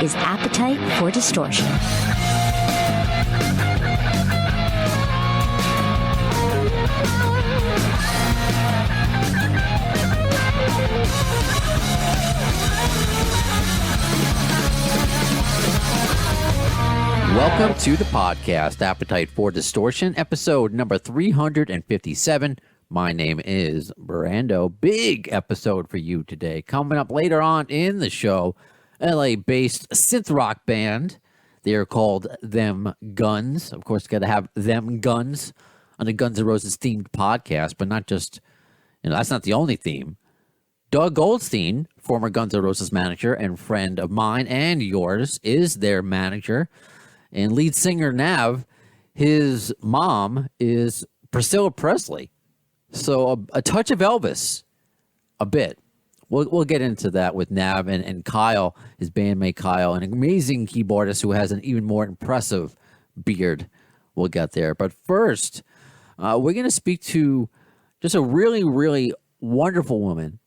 is Appetite for Distortion. Welcome to the podcast, Appetite for Distortion, episode number 357. My name is Brando. Big episode for you today. Coming up later on in the show, LA-based synth rock band. They're called Them Guns. Of course, got to have Them Guns on the Guns N' Roses themed podcast, but not just, that's not the only theme. Doug Goldstein, former Guns N' Roses manager and friend of mine and yours, is their manager. And lead singer Nav, his mom is Priscilla Presley. So a touch of Elvis, a bit. We'll get into that with Nav and Kyle, his bandmate Kyle, an amazing keyboardist who has an even more impressive beard. We'll get there. But first, we're going to speak to just a really, really wonderful woman.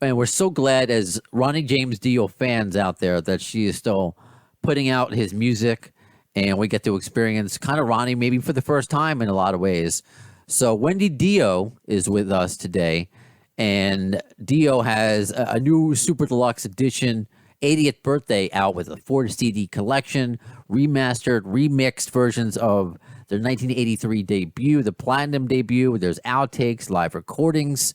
And we're so glad as Ronnie James Dio fans out there that she is still putting out his music. And we get to experience kind of Ronnie maybe for the first time in a lot of ways. So Wendy Dio is with us today. And Dio has a new Super Deluxe Edition 80th birthday out with a 4-CD collection, remastered, remixed versions of their 1983 debut, the Platinum debut. There's outtakes, live recordings.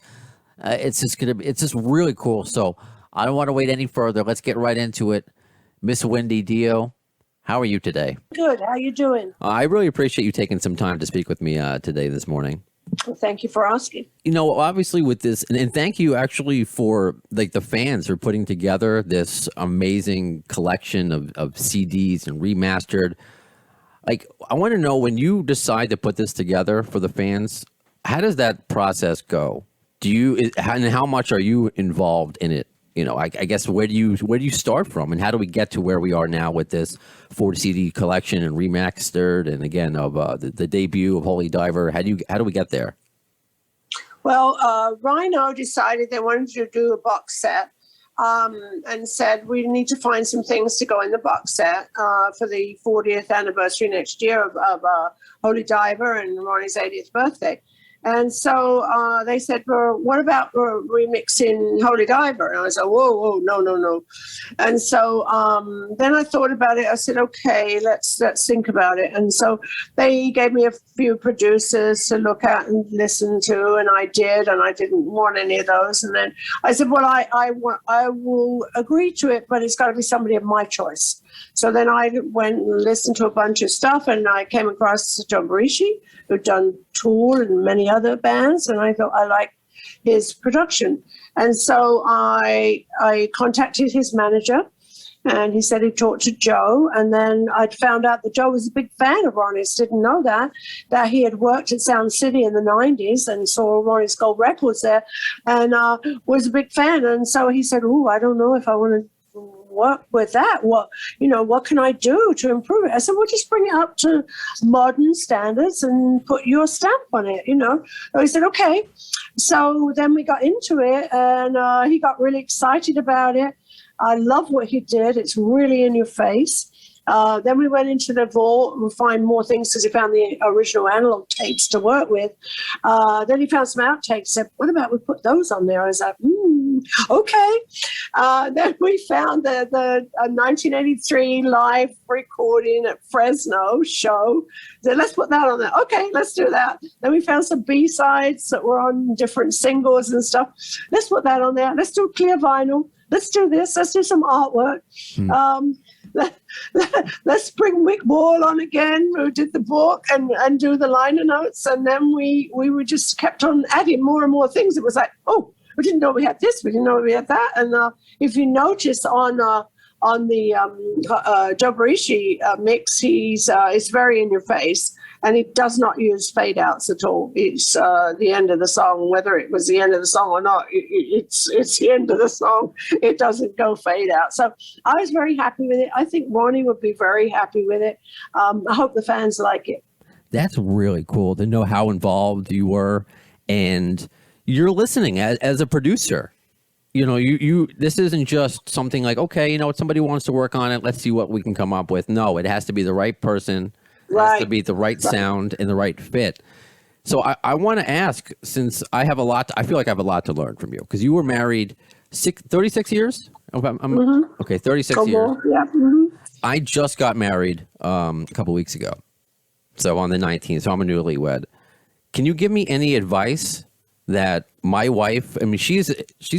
It's just really cool. So I don't want to wait any further. Let's get right into it. Miss Wendy Dio, how are you today? Good. How are you doing? I really appreciate you taking some time to speak with me today, this morning. Well, thank you for asking. Obviously with this, and thank you actually for the fans for putting together this amazing collection of CDs and remastered. I want to know, when you decide to put this together for the fans, how does that process go? And how much are you involved in it? I guess where do you start from, and how do we get to where we are now with this 4-CD collection and remastered, and again of the debut of Holy Diver? How do we get there? Well, Rhino decided they wanted to do a box set, and said we need to find some things to go in the box set for the 40th anniversary next year of Holy Diver and Ronnie's 80th birthday. And so they said, well, what about remixing Holy Diver? And I said, whoa, no. And so then I thought about it. I said, okay, let's think about it. And so they gave me a few producers to look at and listen to, and I did, and I didn't want any of those. And then I said, well, I will agree to it, but it's got to be somebody of my choice. So then I went and listened to a bunch of stuff, and I came across John Belushi, who'd done Tool and many other bands, and I thought I liked his production. And so I contacted his manager, and he said he talked to Joe, and then I'd found out that Joe was a big fan of Ronnie's. Didn't know that he had worked at Sound City in the 90s and saw Ronnie's gold records there, and was a big fan. And so he said, I don't know if I want to work with that. What can I do to improve it? I said, well, just bring it up to modern standards and put your stamp on it, So he said, okay. So then we got into it, and he got really excited about it. I love what he did. It's really in your face. Then we went into the vault and find more things because he found the original analog tapes to work with. Then he found some outtakes. Said, what about we put those on there? I was like, okay. Then we found the 1983 live recording at Fresno show. Said, let's put that on there. Okay, let's do that. Then we found some B-sides that were on different singles and stuff. Let's put that on there. Let's do clear vinyl. Let's do this. Let's do some artwork. Let's bring Mick Wall on again, who did the book, and do the liner notes. And then we were just kept on adding more and more things. It was like, we didn't know we had this. We didn't know we had that. And if you notice on the Joe Belushi mix, he's very in your face. And he does not use fade outs at all. It's the end of the song, whether it was the end of the song or not, it's the end of the song. It doesn't go fade out. So I was very happy with it. I think Ronnie would be very happy with it. I hope the fans like it. That's really cool to know how involved you were, and you're listening as a producer. you this isn't just something like, okay, if somebody wants to work on it, let's see what we can come up with. No, it has to be the right person, it has to be the right sound and the right fit. So I want to ask, since I have I feel like I have a lot to learn from you, because you were married 36 years? Okay, 36 years. Yeah. I just got married a couple weeks ago. So on the 19th, so I'm a newlywed. Can you give me any advice that my wife, I mean, she's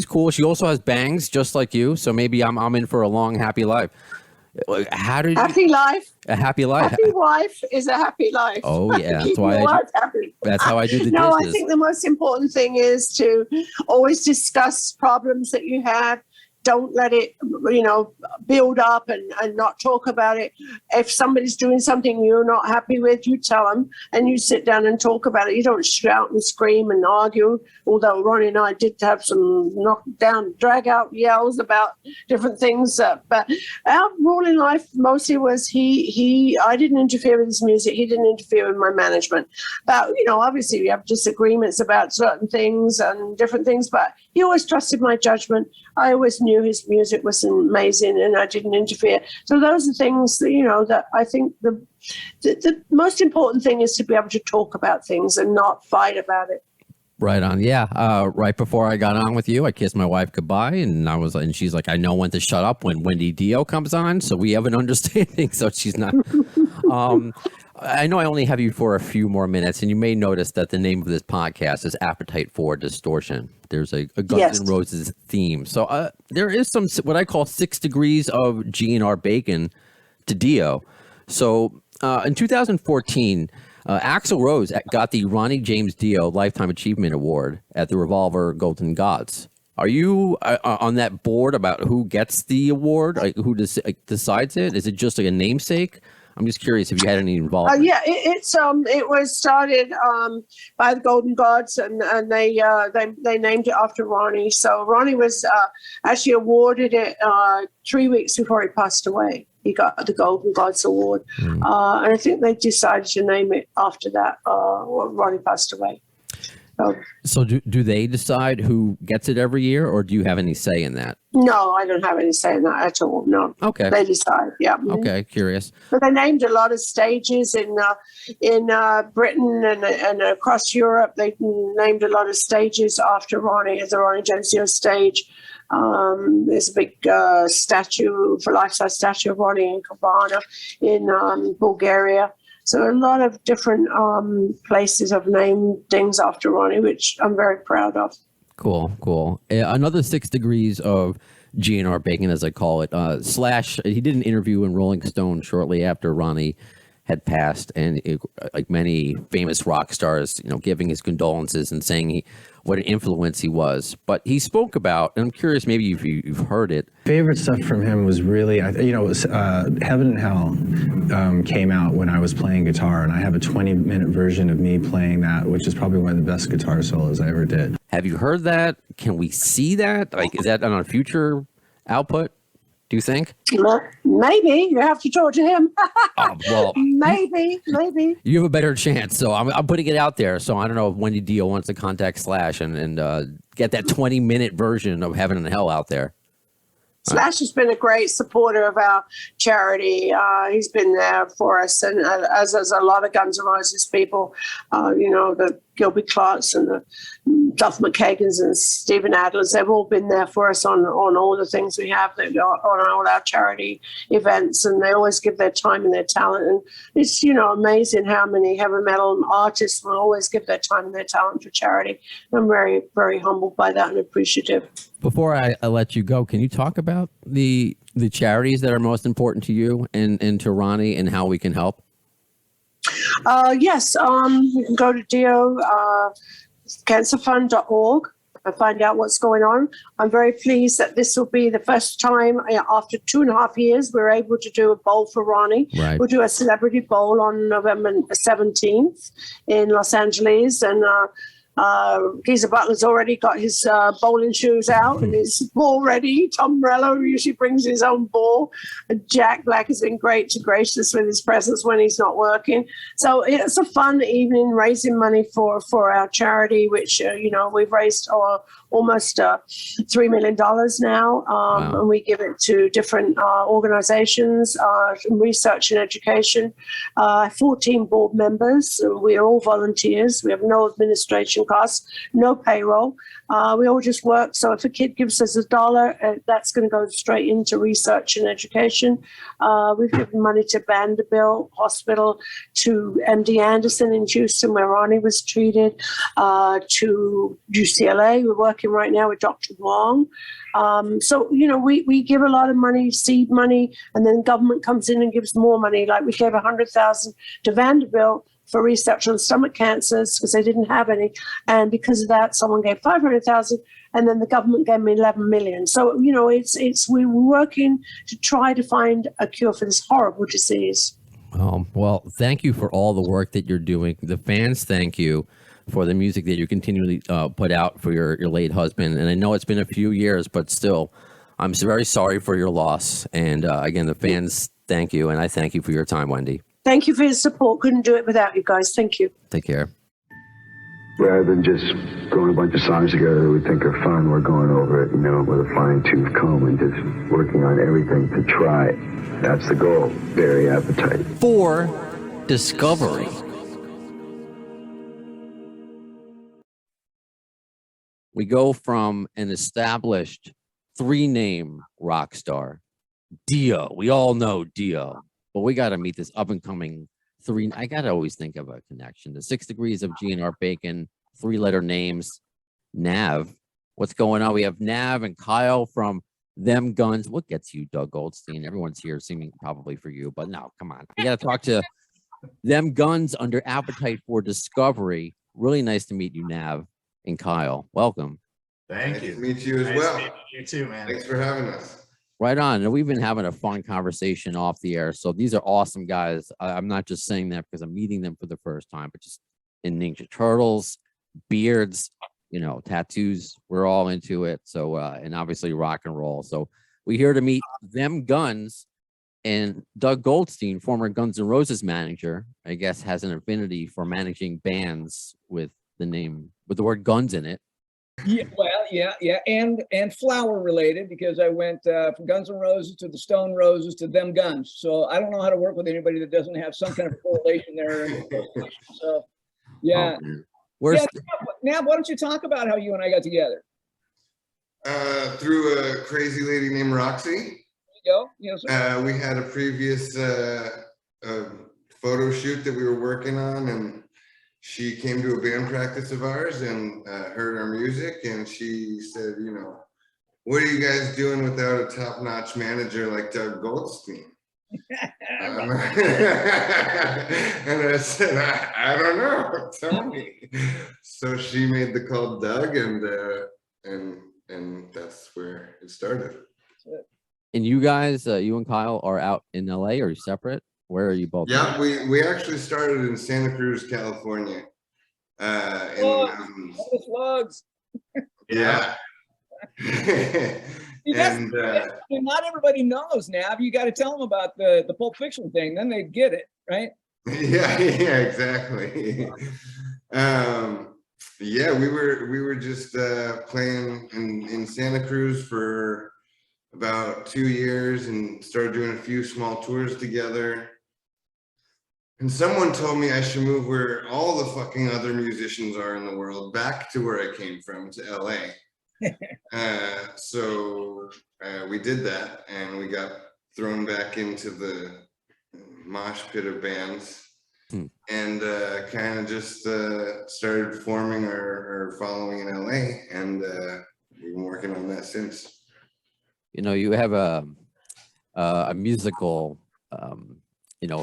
cool. She also has bangs just like you. So maybe I'm in for a long, happy life. How did happy life? A happy life. Happy wife is a happy life. Oh yeah, that's why that's how I do the No, dishes. I think the most important thing is to always discuss problems that you have. Don't let it, build up and not talk about it. If somebody's doing something you're not happy with, you tell them and you sit down and talk about it. You don't shout and scream and argue, although Ronnie and I did have some knock-down, drag-out yells about different things. But our rule in life mostly was I didn't interfere with his music. He didn't interfere with my management. But, obviously we have disagreements about certain things and different things, but he always trusted my judgment. I always knew his music was amazing and I didn't interfere. So those are things that, that I think the most important thing is to be able to talk about things and not fight about it. Right on. Yeah. Right before I got on with you, I kissed my wife goodbye and she's like, I know when to shut up when Wendy Dio comes on. So we have an understanding. So she's not, I know I only have you for a few more minutes, and you may notice that the name of this podcast is Appetite for Distortion. There's a Guns N' Roses theme. So there is some, what I call 6 degrees of G&R Bacon to Dio. So in 2014, Axl Rose got the Ronnie James Dio Lifetime Achievement Award at the Revolver Golden Gods. Are you on that board about who gets the award? Like, who decides it? Is it just like a namesake? I'm just curious if you had any involvement. It was started by the Golden Gods, and they named it after Ronnie. So Ronnie was actually awarded it 3 weeks before he passed away. He got the Golden Gods Award, and I think they decided to name it after that when Ronnie passed away. So do they decide who gets it every year, or do you have any say in that? No, I don't have any say in that at all. No. Okay. They decide. Yeah. Okay. Curious. But they named a lot of stages in Britain and across Europe. They named a lot of stages after Ronnie, as the Ronnie James Dio stage. There's a big life-size statue of Ronnie in Kavana in Bulgaria. So a lot of different places have named things after Ronnie, which I'm very proud of. Cool. Another 6 degrees of G&R Bacon, as I call it. Slash, he did an interview in Rolling Stone shortly after Ronnie had passed, and like many famous rock stars, giving his condolences and saying what an influence he was. But he spoke about, and I'm curious, maybe if you've heard it. Favorite stuff from him was really, it was Heaven and Hell came out when I was playing guitar, and I have a 20-minute version of me playing that, which is probably one of the best guitar solos I ever did. Have you heard that? Can we see that? Like, is that on a future output? Do you think? Maybe. You have to talk to him. Well, maybe. You have a better chance. So I'm putting it out there. So I don't know if Wendy Dio wants to contact Slash and get that 20-minute version of Heaven and Hell out there. Slash has been a great supporter of our charity. He's been there for us, and as a lot of Guns N' Roses people, the Gilby Clarks and the Duff McKagans and Stephen Adlers, they've all been there for us on all the things we have, on all our charity events, and they always give their time and their talent. And it's, amazing how many heavy metal artists will always give their time and their talent for charity. I'm very, very humbled by that and appreciative. Before I let you go, can you talk about the charities that are most important to you and to Ronnie and how we can help? Yes, you can go to cancerfund.org and find out what's going on. I'm very pleased that this will be the first time after 2.5 years we're able to do a bowl for Ronnie. Right. We'll do a celebrity bowl on November 17th in Los Angeles, and Geezer Butler's already got his bowling shoes out and his ball ready. Tom Morello usually brings his own ball. And Jack Black has been gracious with his presence when he's not working. So it's a fun evening raising money for our charity, which, we've raised almost $3 million now, and we give it to different organizations, research and education. 14 board members. We are all volunteers. We have no administration costs, no payroll. We all just work. So if a kid gives us $1, that's going to go straight into research and education. We've given money to Vanderbilt Hospital, to MD Anderson in Houston, where Ronnie was treated, to UCLA. We're working right now with Dr. Wong. So, we give a lot of money, seed money, and then government comes in and gives more money. Like we gave $100,000 to Vanderbilt for research on stomach cancers because they didn't have any. And because of that, someone gave $500,000, and then the government gave me $11 million. So, we're working to try to find a cure for this horrible disease. Well, thank you for all the work that you're doing. The fans thank you for the music that you continually put out for your late husband. And I know it's been a few years, but still, I'm very sorry for your loss. And again, the fans thank you, and I thank you for your time, Wendy. Thank you for your support. Couldn't do it without you guys. Thank you. Take care. Rather than just throwing a bunch of songs together that we think are fun, we're going over it, with a fine-tooth comb and just working on everything to try it. That's the goal. Very appetite. For discovery. We go from an established 3-name rock star, Dio. We all know Dio, but we got to meet this up-and-coming I got to always think of a connection. The 6 Degrees of G&R Bacon, 3-letter names, Nav. What's going on? We have Nav and Kyle from Them Guns. What gets you, Doug Goldstein? Everyone's here seeming probably for you, but no, come on. We got to talk to Them Guns under Appetite for Discovery. Really nice to meet you, Nav and Kyle. Welcome. Thank you. Nice to meet you as well. You too, man. Thanks for having us. Right on. And we've been having a fun conversation off the air. So these are awesome guys. I'm not just saying that because I'm meeting them for the first time, but just in Ninja Turtles, beards, tattoos. We're all into it. So, and obviously rock and roll. So we're here to meet Them Guns, and Doug Goldstein, former Guns N' Roses manager, I guess has an affinity for managing bands with the word guns in it. Yeah, well, yeah, and flower related, because I went from Guns N' Roses to the Stone Roses to Them Guns. So I don't know how to work with anybody that doesn't have some kind of correlation there. So, yeah. Now, why don't you talk about how you and I got together? Through a crazy lady named Roxy. There you go. We had a previous photo shoot that we were working on, and she came to a band practice of ours and heard our music, and she said, what are you guys doing without a top-notch manager like Doug Goldstein? And I said, I don't know, tell me. So she made the call Doug, and that's where it started. And you guys, you and Kyle are out in LA, or are you separate? Where are you both? Yeah, we actually started in Santa Cruz, California. In the mountains. Slugs. Yeah. And not everybody knows, Nav. You got to tell them about the Pulp Fiction thing, then they get it, right? Yeah, exactly. Yeah, we were just playing in Santa Cruz for about 2 years and started doing a few small tours together. And someone told me I should move where all the fucking other musicians are in the world, back to where I came from, to LA. So we did that, and we got thrown back into the mosh pit of bands, and kind of just started forming our following in LA, and we've been working on that since. You have a musical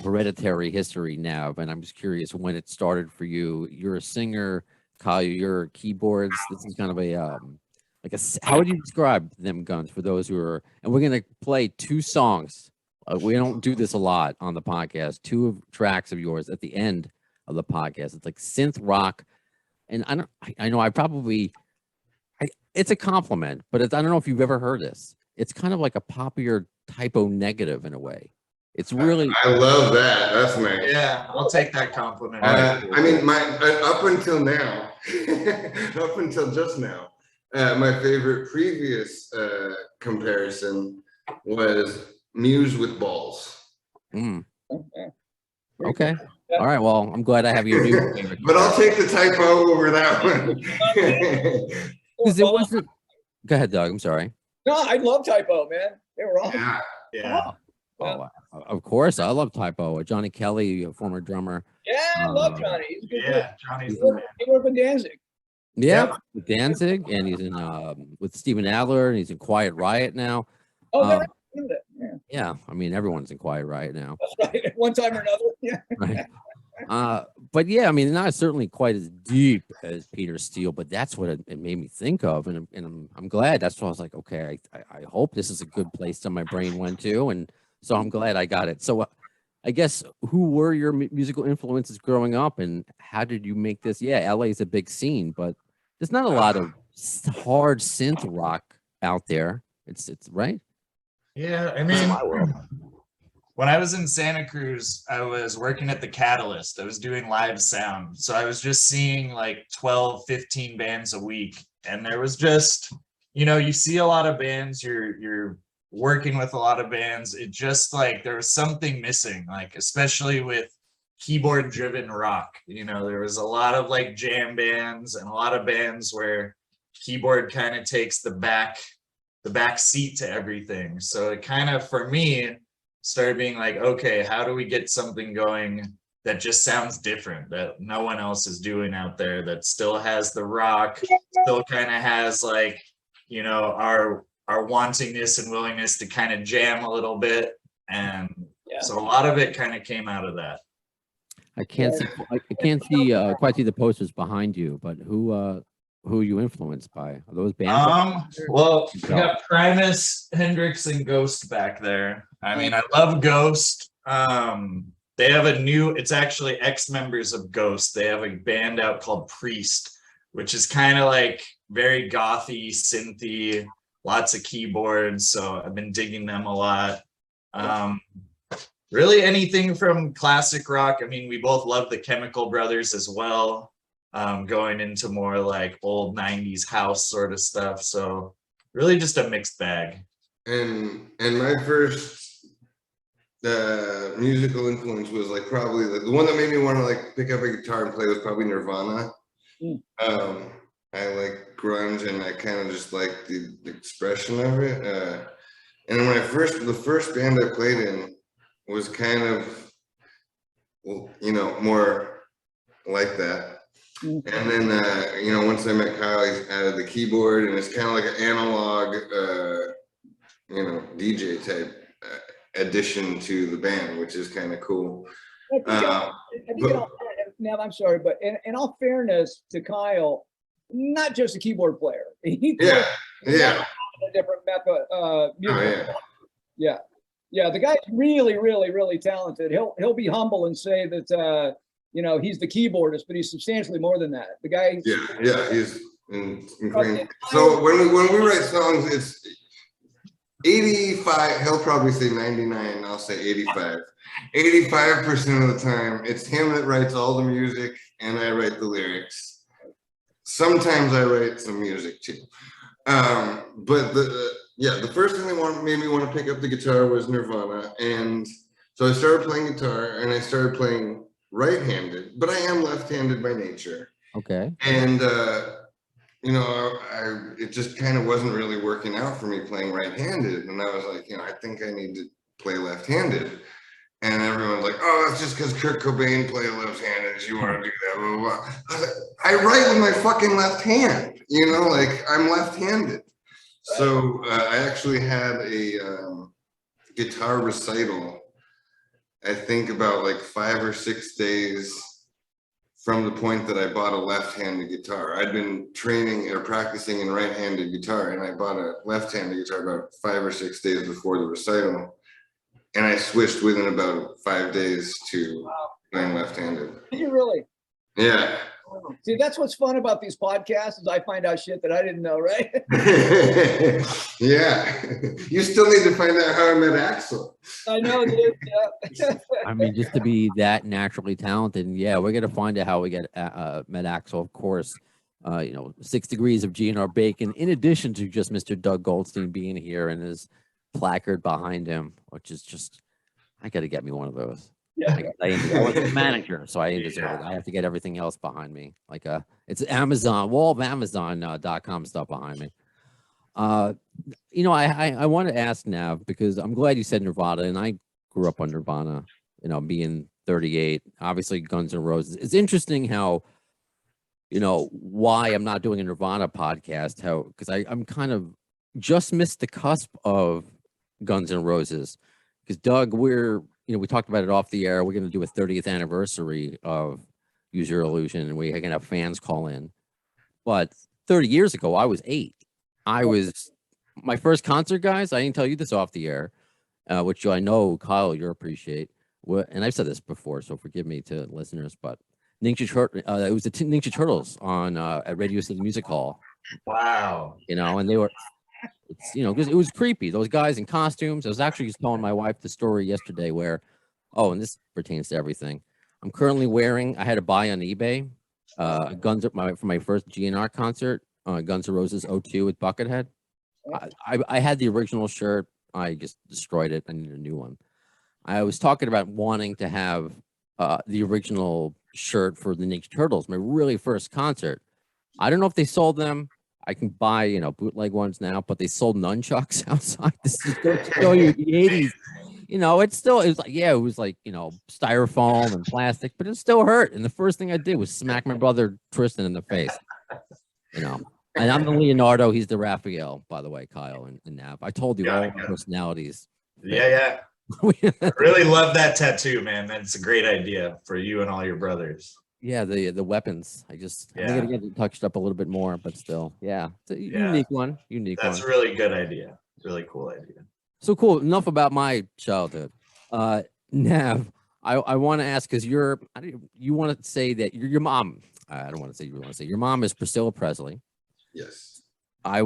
hereditary history now, and I'm just curious when it started for you. You're a singer, Kyle, you're keyboards. This is kind of how would you describe Them Guns for those who are, and we're going to play 2 songs. We don't do this a lot on the podcast. 2 tracks of yours at the end of the podcast. It's like synth rock. And it's a compliment, but I don't know if you've ever heard this. It's kind of like a poppier typo negative in a way. It's really. I love that. That's nice. Yeah, I'll take that compliment. I mean, up until now, up until just now, my favorite previous comparison was Muse with balls. Mm. Okay. Okay. All right. Well, I'm glad I have your new favorite. But I'll take the typo over that one. Because it wasn't. Go ahead, Doug. I'm sorry. No, I love Typo, man. They were awesome. Yeah. Yeah. Oh, of course. I love Typo. Johnny Kelly, a former drummer. Yeah, I love Johnny. He's a good dude. Yeah. Johnny's the man. He worked with Danzig. Yeah, Yep. with Danzig, and he's in with Steven Adler, and he's in Quiet Riot now. Oh, Um, yeah, Yeah, I mean everyone's in Quiet Riot now. that's right. At one time or another. Yeah. Right. But yeah, I mean, not certainly quite as deep as Peter Steele, but that's what it made me think of, and I'm glad. That's why I was like, okay, I hope this is a good place that my brain went to, and so I'm glad I got it. So, I guess who were your musical influences growing up, and how did you make this? Yeah, LA is a big scene, but there's not a lot of hard synth rock out there. It's right. Yeah. I mean, when I was in Santa Cruz, I was working at the Catalyst. I was doing live sound. So I was just seeing like 12, 15 bands a week. And there was just, you see a lot of bands, you're working with a lot of bands. It just like, there was something missing, like, especially with keyboard driven rock. There was a lot of like jam bands and a lot of bands where keyboard kind of takes the back seat to everything. So it kind of, for me, started being like, okay, how do we get something going that just sounds different, that no one else is doing out there, that still has the rock, still kind of has like, our wantingness and willingness to kind of jam a little bit. And so a lot of it kind of came out of that. I can't see quite see the posters behind you, but who are you influenced by? Are those bands? Well, we got Primus, Hendrix, and Ghost back there. I mean, I love Ghost. They have it's actually ex-members of Ghost. They have a band out called Priest, which is kind of like very gothy, synthy, lots of keyboards. So I've been digging them a lot. Really anything from classic rock. I mean, we both love the Chemical Brothers as well. Going into more like old 90s house sort of stuff. So really just a mixed bag. And my first musical influence was like probably the one that made me want to like pick up a guitar and play was probably Nirvana. I like grunge and I kind of just like the expression of it. And when the first band I played in was kind of, more like that. And then, once I met Kyle, he added the keyboard, and it's kind of like an analog, DJ type addition to the band, which is kind of cool. Now, I'm sorry, but in all fairness to Kyle, not just a keyboard player. He plays a different method. Yeah. The guy's really, really, really talented. He'll be humble and say that. He's the keyboardist, but he's substantially more than that. The guy. He's incredible. So when we write songs, it's 85. He'll probably say 99. I'll say 85. 85% of the time, it's him that writes all the music, and I write the lyrics. Sometimes I write some music too. But the first thing that made me want to pick up the guitar was Nirvana, and so I started playing guitar, and I started playing right-handed, but I am left-handed by nature. Okay. And it just kind of wasn't really working out for me playing right-handed, and I was like, I think I need to play left-handed. And everyone's like, oh, that's just because Kurt Cobain played left-handed. You want to do that, blah, blah, blah. I was like, I write with my fucking left hand, I'm left-handed. So I actually had a guitar recital, I think about like 5 or 6 days from the point that I bought a left-handed guitar. I'd been training or practicing in right-handed guitar, and I bought a left-handed guitar about 5 or 6 days before the recital. And I switched within about 5 days to playing left-handed. Did you really? Yeah. See, that's what's fun about these podcasts is I find out shit that I didn't know, right? Yeah. You still need to find out how I met Axl. I know, dude. Yeah. I mean, just to be that naturally talented, and we're gonna find out how we met Axl, of course. 6 degrees of GNR Bacon, in addition to just Mr. Doug Goldstein being here and his placard behind him, which is just, I got to get me one of those. Yeah. I was a manager, so I didn't deserve it. I have to get everything else behind me. Like it's Amazon, wall of Amazon.com stuff behind me. I want to ask Nav, because I'm glad you said Nirvana, and I grew up on Nirvana, being 38, obviously Guns N' Roses. It's interesting how, why I'm not doing a Nirvana podcast, because I'm kind of just missed the cusp of Guns N' Roses. Because Doug, we talked about it off the air. We're going to do a 30th anniversary of Use Your Illusion, and we're going to have fans call in. But 30 years ago, I was 8. My first concert, guys, I didn't tell you this off the air, which I know, Kyle, you'll appreciate. And I've said this before, so forgive me to listeners, but it was the Ninja Turtles on at Radio City Music Hall. Wow. And they were, because it was creepy. Those guys in costumes. I was actually just telling my wife the story yesterday where, and this pertains to everything. I'm currently wearing, I had to buy on eBay, for my first GNR concert, Guns N' Roses 02 with Buckethead. I had the original shirt. I just destroyed it. I need a new one. I was talking about wanting to have the original shirt for the Ninja Turtles, my really first concert. I don't know if they sold them. I can buy, bootleg ones now, but they sold nunchucks outside. This is going to show you the 80s. It was like, styrofoam and plastic, but it still hurt. And the first thing I did was smack my brother Tristan in the face, And I'm the Leonardo. He's the Raphael, by the way, Kyle and Nav. I told you all the personalities. Yeah. I really love that tattoo, man. That's a great idea for you and all your brothers. Yeah, the weapons. I think I gotta get it touched up a little bit more, but still, yeah, it's a unique one. That's a really good idea. Really cool idea. So cool. Enough about my childhood. Nav, I want to ask, because you want to say that your mom. I don't want to say you want to say your mom is Priscilla Presley. Yes. I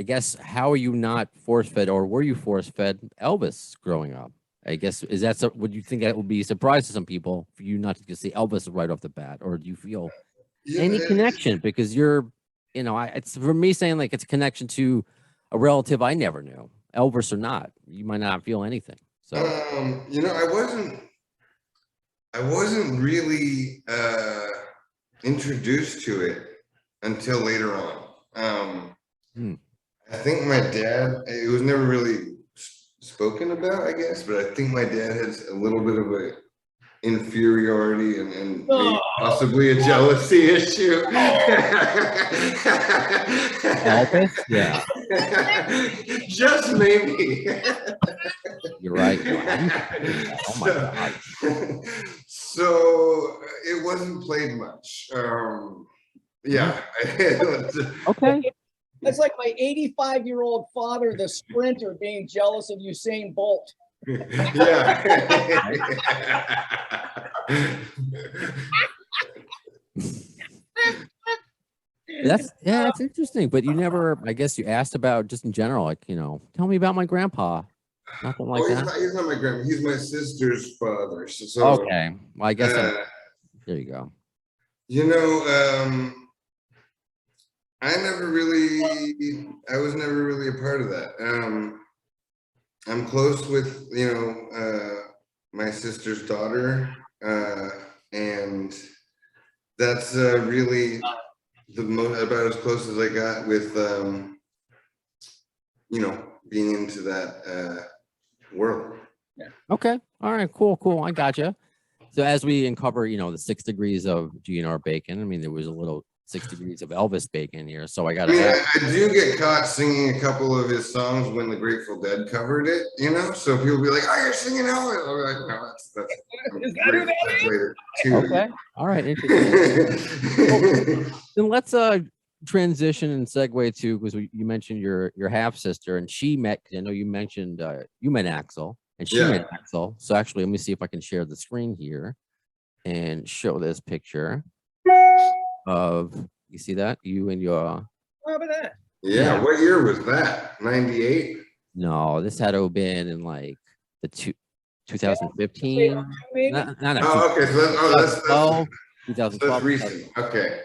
guess, how are you not force-fed, or were you force-fed Elvis growing up? I guess, would you think that would be a surprise to some people for you not to just see Elvis right off the bat, or do you feel any connection? Because it's for me saying like it's a connection to a relative I never knew, Elvis or not. You might not feel anything. So, I wasn't really introduced to it until later on. I think my dad, it was never really spoken about, I guess, but I think my dad has a little bit of a inferiority and maybe possibly a jealousy issue. Elvis? Yeah. Just maybe. You're right. Oh my God. So it wasn't played much. Yeah. Okay. That's like my 85-year-old father, the sprinter, being jealous of Usain Bolt. Yeah. That's interesting. But you never, I guess you asked about, just in general, like, tell me about my grandpa. Nothing like that. He's not my grandpa. He's my sister's father. So okay. Well, I guess there you go. I was never really a part of that. I'm close with, my sister's daughter, and that's really about as close as I got with, being into that world. Yeah. Okay. All right. Cool. I gotcha. So as we uncover, the 6 degrees of GNR Bacon, I mean, there was a little 6 degrees of Elvis Bacon here, so I got to. I do get caught singing a couple of his songs when the Grateful Dead covered it, so people be like, "Oh, you're singing Elvis." I'm like, "No, that's later too." Okay, all right, interesting. Then let's transition and segue to, because you mentioned your half sister, and she met. I know you mentioned you met Axl, and she met Axl. So actually, let me see if I can share the screen here and show this picture of, you see that, you and your. How about that? Yeah. What year was that? 98? No, this had to have been in like the 2015. Maybe? No, Oh, okay. So that's 2012. recent. Okay.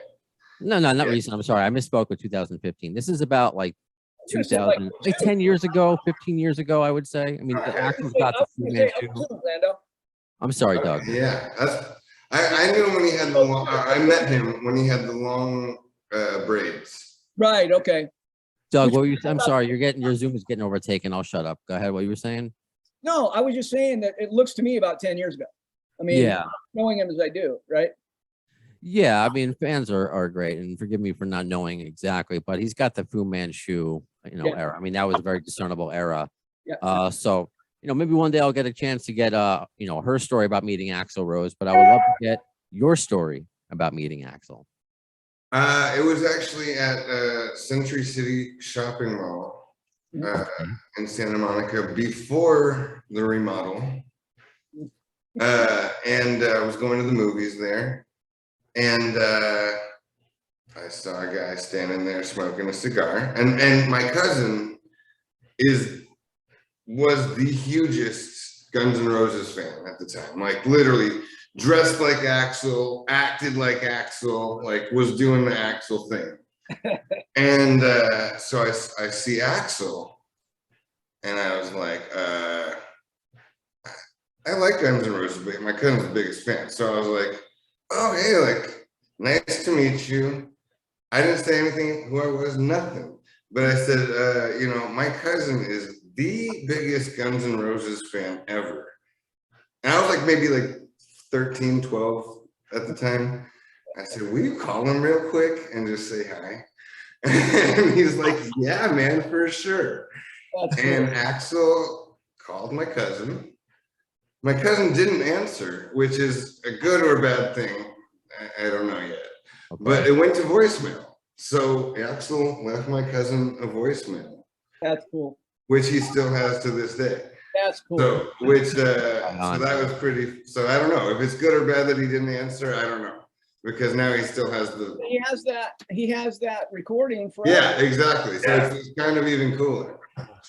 No, not recent. I'm sorry. I misspoke with 2015. This is about like I was gonna say, 2000, like 10 years ago, 15 years ago, I would say. I mean, the Axl's got the Fu Manchu. Orlando. I'm sorry, Doug. Yeah, I knew him when he had the long, I met him when he had the long braids. Right. Okay. Doug, what were you? I'm sorry. Your Zoom is getting overtaken. I'll shut up. Go ahead. What you were saying? No, I was just saying that it looks to me about 10 years ago. I mean, Yeah. knowing him as I do, right? Yeah, I mean, fans are great, and forgive me for not knowing exactly, but he's got the Fu Manchu, Yeah. era. I mean, that was a very discernible era. Yeah. So maybe one day I'll get a chance to get her story about meeting Axl Rose, but I would love to get your story about meeting Axl. It was actually at Century City Shopping Mall in Santa Monica before the remodel. And I was going to the movies there. And I saw a guy standing there smoking a cigar. And my cousin was the hugest Guns N' Roses fan at the time. Like literally dressed like Axl, acted like Axl, like was doing the Axl thing. And so I see Axl and I was like, I like Guns N' Roses, but my cousin's the biggest fan. So I was like, oh, hey, like, nice to meet you. I didn't say anything, who I was, nothing. But I said, my cousin is the biggest Guns N' Roses fan ever. And I was like maybe like 13, 12 at the time. I said, will you call him real quick and just say hi? And he's like, yeah, man, for sure. And Axl called my cousin. My cousin didn't answer, which is a good or bad thing. I don't know yet. Okay. But it went to voicemail. So Axl left my cousin a voicemail. That's cool. Which he still has to this day. That's cool. So, so that was pretty, so I don't know. If it's good or bad that he didn't answer, I don't know. Because now he still has the... He has that recording for... Yeah, exactly. So it's kind of even cooler.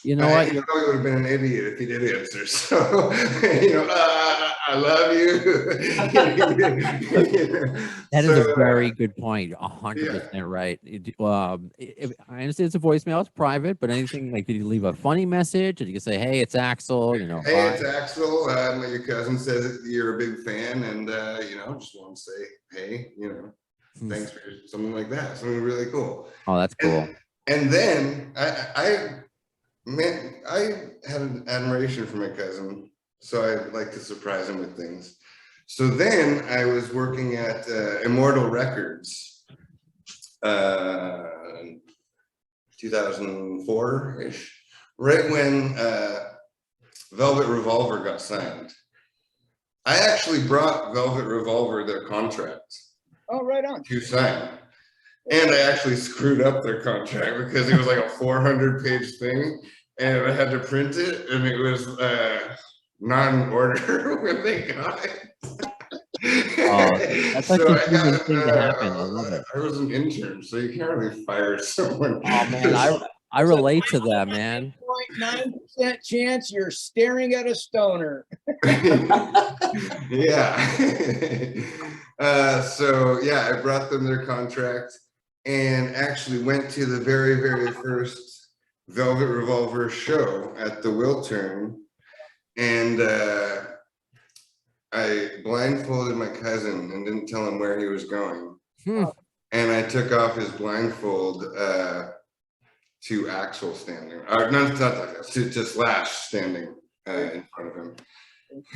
You know what? He would have been an idiot if he did answer. So, I love you. That is a very good point. 100% right. I understand it's a voicemail. It's private, but anything like, did you leave a funny message? Did you say, hey, it's Axl? Hey, bye. It's Axl. Your cousin says that you're a big fan, and just want to say, hey, thanks for something like that. Something really cool. Oh, that's cool. And then I had an admiration for my cousin, so I like to surprise him with things. So then I was working at Immortal Records, 2004-ish, right when Velvet Revolver got signed. I actually brought Velvet Revolver their contract. Oh, right on. To sign. And I actually screwed up their contract because it was like a 400-page thing, and I had to print it, and it was not in order when they got it. That's such a human thing to happen. I love it. I was an intern, so you can't really fire someone. Oh man, I relate to that, man. 0.9% chance you're staring at a stoner. Yeah. I brought them their contract and actually went to the very, very first Velvet Revolver show at the Wiltern, and I blindfolded my cousin and didn't tell him where he was going. And I took off his blindfold to Axl standing, to Slash standing in front of him.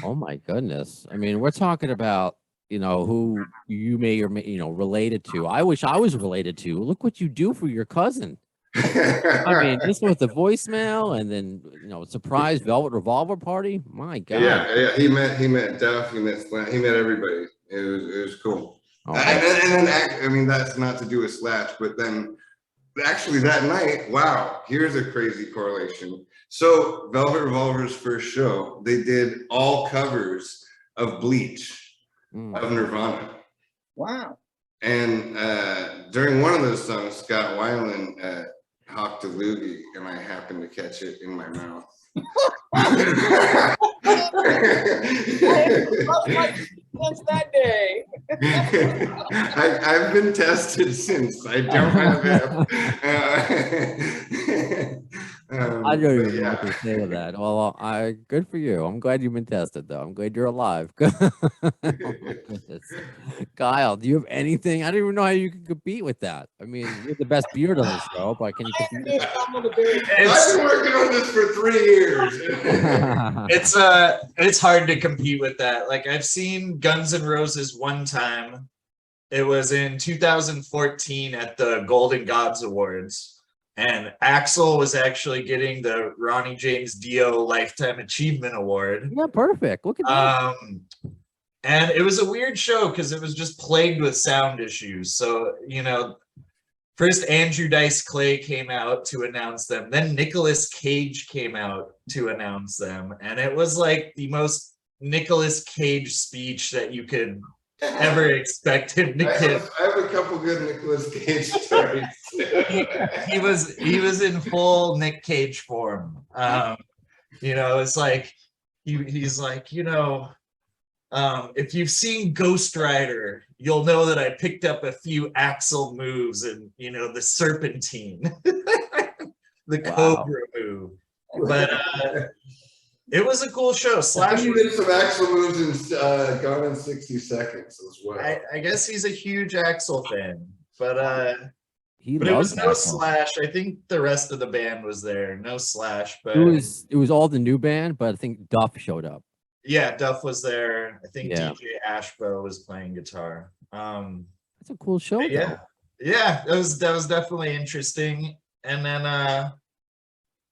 Oh my goodness. I mean, we're talking about, who you may or may, related to. I wish I was related to. Look what you do for your cousin. I mean, this was the voicemail, and then surprise Velvet Revolver party. My God. Yeah. He met Duff. He met Slash. He met everybody. It was cool. Oh, and then that's not to do with Slash, but then actually that night, wow, here's a crazy correlation. So Velvet Revolver's first show, they did all covers of Bleach of Nirvana. Wow. And during one of those songs, Scott Weiland hopped a loogie, and I happened to catch it in my mouth. Since that day. I've been tested since. I don't have I don't even know what yeah. to say to that. Well, good for you. I'm glad you've been tested, though. I'm glad you're alive. Kyle, do you have anything? I don't even know how you can compete with that. I mean, you're the best beard on the show, but can you compete? I've been working on this for 3 years. It's hard to compete with that. Like, I've seen Guns N' Roses one time. It was in 2014 at the Golden Gods Awards. And Axl was actually getting the Ronnie James Dio Lifetime Achievement Award. Yeah, perfect. Look at that. And it was a weird show because it was just plagued with sound issues. So, you know, first Andrew Dice Clay came out to announce them. Then Nicolas Cage came out to announce them. And it was like the most Nicolas Cage speech that you could ever expect him to give. I have a couple good Nicolas Cage stories. He was in full Nick Cage form. You know, it's like he's like, you know, if you've seen Ghost Rider, you'll know that I picked up a few Axl moves and, you know, the serpentine, the Cobra move. But it was a cool show. Slash did some Axl moves in Gone in 60 Seconds as well. I guess he's a huge Axl fan, but He it was loves no Axl. Slash. I think the rest of the band was there. No Slash, but It was all the new band, but I think Duff showed up. yeah, Duff was there. I think Yeah. DJ Ashbo was playing guitar. That's a cool show, Yeah, yeah, that was definitely interesting. And then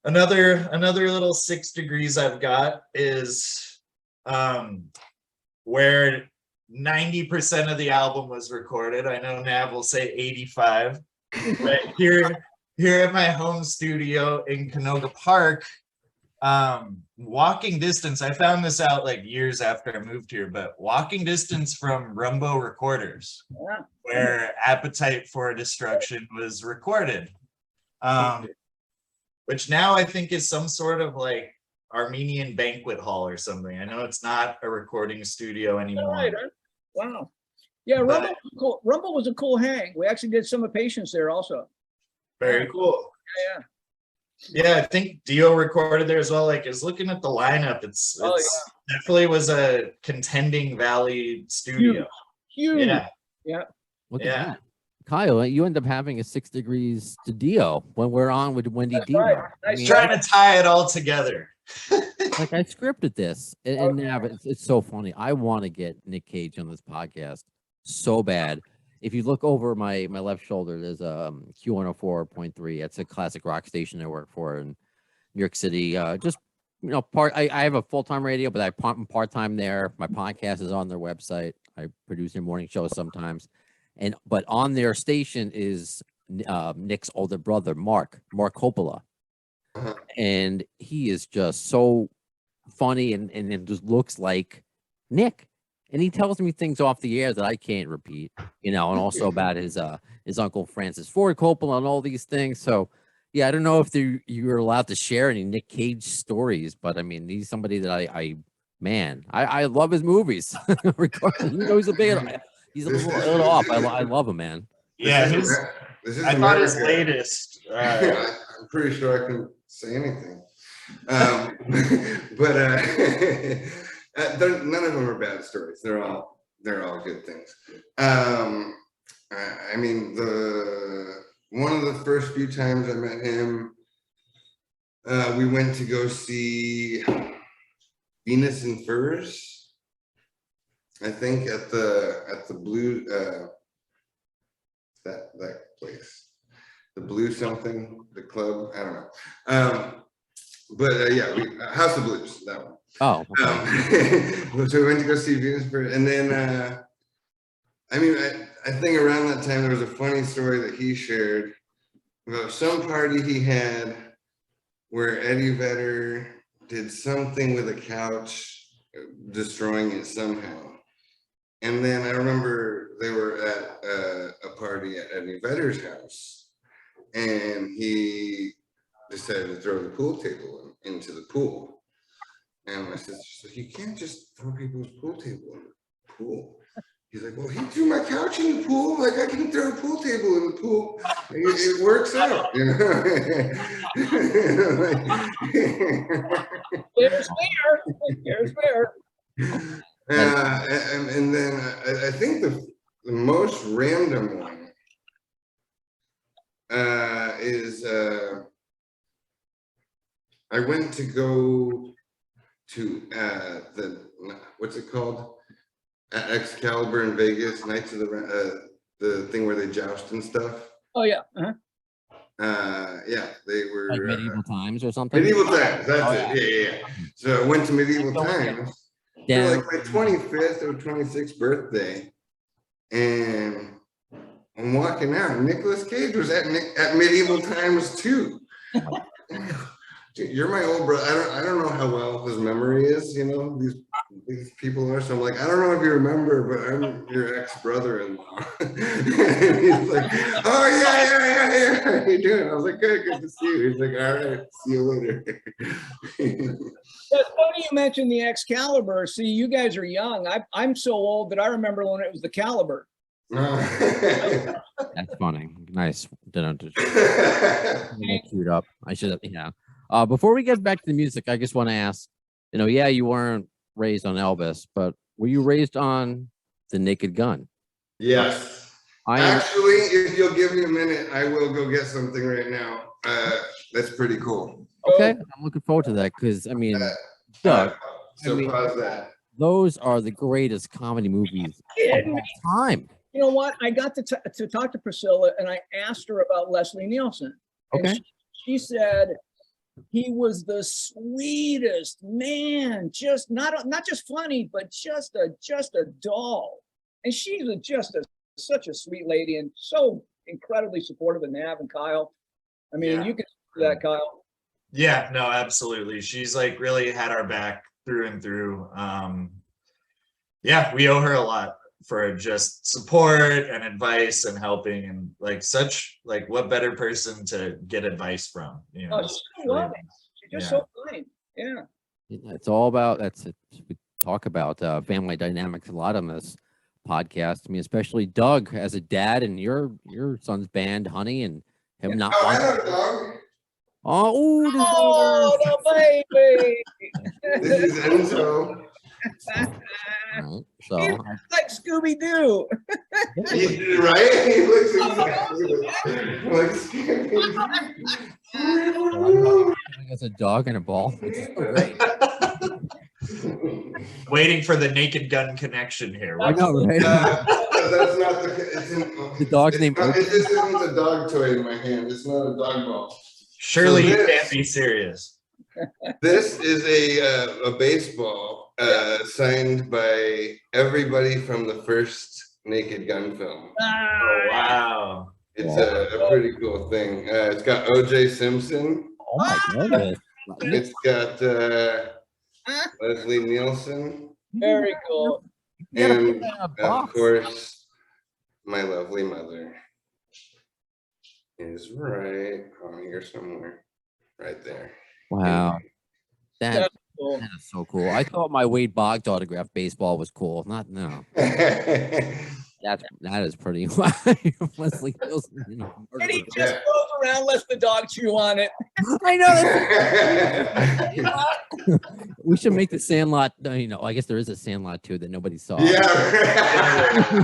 another little 6 degrees I've got is where 90% of the album was recorded. I know Nav will say 85, but here at my home studio in Canoga Park, walking distance, I found this out like years after I moved here, but walking distance from Rumbo Recorders, where Appetite for Destruction was recorded, which now I think is some sort of like Armenian banquet hall or something. I know it's not a recording studio anymore. Right, huh? Wow. Yeah, Rumble was a cool hang. We actually did some of Patience there also. Very cool. Yeah. Yeah, I think Dio recorded there as well. Like, is looking at the lineup, it's definitely was a contending Valley studio. Huge. Yeah. Look at that. Kyle, you end up having a 6 degrees to Dio when we're on with Wendy Dio. Right. I mean, Trying to tie it all together. like I scripted this, and now it's so funny. I want to get Nick Cage on this podcast so bad. If you look over my left shoulder, there's a Q104.3. It's a classic rock station I work for in New York City. Just, you know, I have a full-time radio, but I'm part-time there. My podcast is on their website. I produce their morning shows sometimes. But on their station is Nick's older brother, Mark Coppola. And he is just so funny and it just looks like Nick. And he tells me things off the air that I can't repeat, you know, and also about his uncle Francis Ford Coppola and all these things. So, yeah, I don't know if you're allowed to share any Nick Cage stories, but I mean, he's somebody that I love his movies. Regardless, you know, he's a little off. I love him, man. Yeah, this is I thought his America. latest. I'm pretty sure I can say anything. But none of them are bad stories. They're all good things. I mean, one of the first few times I met him, we went to go see Venus in Furs, I think at the Blue that place, the Blue something, the club, I don't know. But yeah, House of Blues, that one. Oh, okay. So we went to go see Venus in Furs, and then I mean, I think around that time there was a funny story that he shared about some party he had where Eddie Vedder did something with a couch, destroying it somehow. And then I remember they were at a party at Eddie Vedder's house, and he decided to throw the pool table into the pool. And my sister said, "You can't just throw people's pool table pool. He's like, well, he threw my couch in the pool. Like I can throw a pool table in the pool. It works out, you know. There's fair. There's fair. And then I think the most random one is I went to go to what's it called? At Excalibur in Vegas, Knights of the thing where they joust and stuff. Oh yeah. Yeah, they were Like medieval times or something. medieval times. That's it. Yeah. So I went to medieval times for like my 25th or 26th birthday, and I'm walking out. Nicolas Cage was at medieval times too. Dude, you're my old brother. I don't know how well his memory is. You know, these people are. So I'm like, I don't know if you remember, but I'm your ex-brother-in-law. And he's like, oh yeah. How you doing? I was like, good to see you. He's like, all right, see you later. It's funny you mentioned the Excalibur. See, you guys are young. I'm so old that I remember when it was the Caliber. That's funny. Nice. Didn't queued up. I should have. Yeah. Before we get back to the music, I just want to ask. Yeah, you weren't raised on Elvis, but were you raised on the Naked Gun? Yes. Actually, if you'll give me a minute, I will go get something right now. That's pretty cool. Okay, I'm looking forward to that because Doug. Pause that. Those are the greatest comedy movies of all time. You know what? I got to talk to Priscilla, and I asked her about Leslie Nielsen. Okay. And she said he was the sweetest man, just not just funny, but just a doll. And she's such a sweet lady and so incredibly supportive of Nav and Kyle. I mean, you can see that, Kyle. Yeah, no, absolutely. She's like really had our back through and through. Yeah, we owe her a lot for just support and advice and helping, and what better person to get advice from, She's just so kind. Yeah, it's all about we talk about family dynamics a lot on this podcast. I mean, especially Doug as a dad and your son's band Honey and him not no baby. This is Enzo. Right, so like Scooby-Doo. Right? He looks exactly like Scooby-Doo. as a dog and a ball, which is great. Waiting for the Naked Gun connection here. I know, right? That's not the dog's name. This isn't a dog toy in my hand. It's not a dog ball. Surely you can't be serious. This is a baseball signed by everybody from the first Naked Gun film. Oh, wow. It's a pretty cool thing. It's got O.J. Simpson. Oh my goodness. It's got Leslie Nielsen. Very cool. And of course, my lovely mother is right on here somewhere. Right there. Wow. That's cool. That is so cool. I thought my Wade Boggs autographed baseball was cool. No. That is pretty Leslie Nielsen. And he just goes around, lets the dog chew on it. I know. We should make the Sandlot. I guess there is a Sandlot too that nobody saw. Yeah.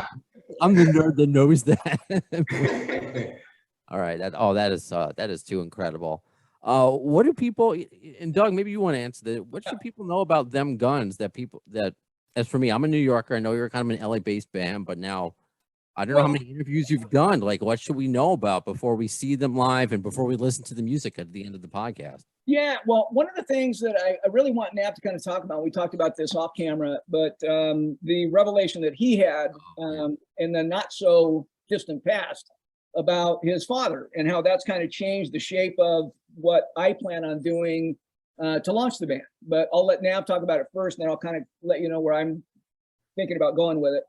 I'm the nerd that knows that. All right. That is too incredible. What do people, and Doug, maybe you want to answer that. What should people know about them guns as for me, I'm a New Yorker. I know you're kind of an LA based band, but now I don't know how many interviews you've done. Like, what should we know about before we see them live and before we listen to the music at the end of the podcast? Yeah, well, one of the things that I really want Nav to kind of talk about, we talked about this off camera, but the revelation that he had in the not so distant past about his father and how that's kind of changed the shape of what I plan on doing to launch the band. But I'll let Nav talk about it first, and then I'll kind of let you know where I'm thinking about going with it.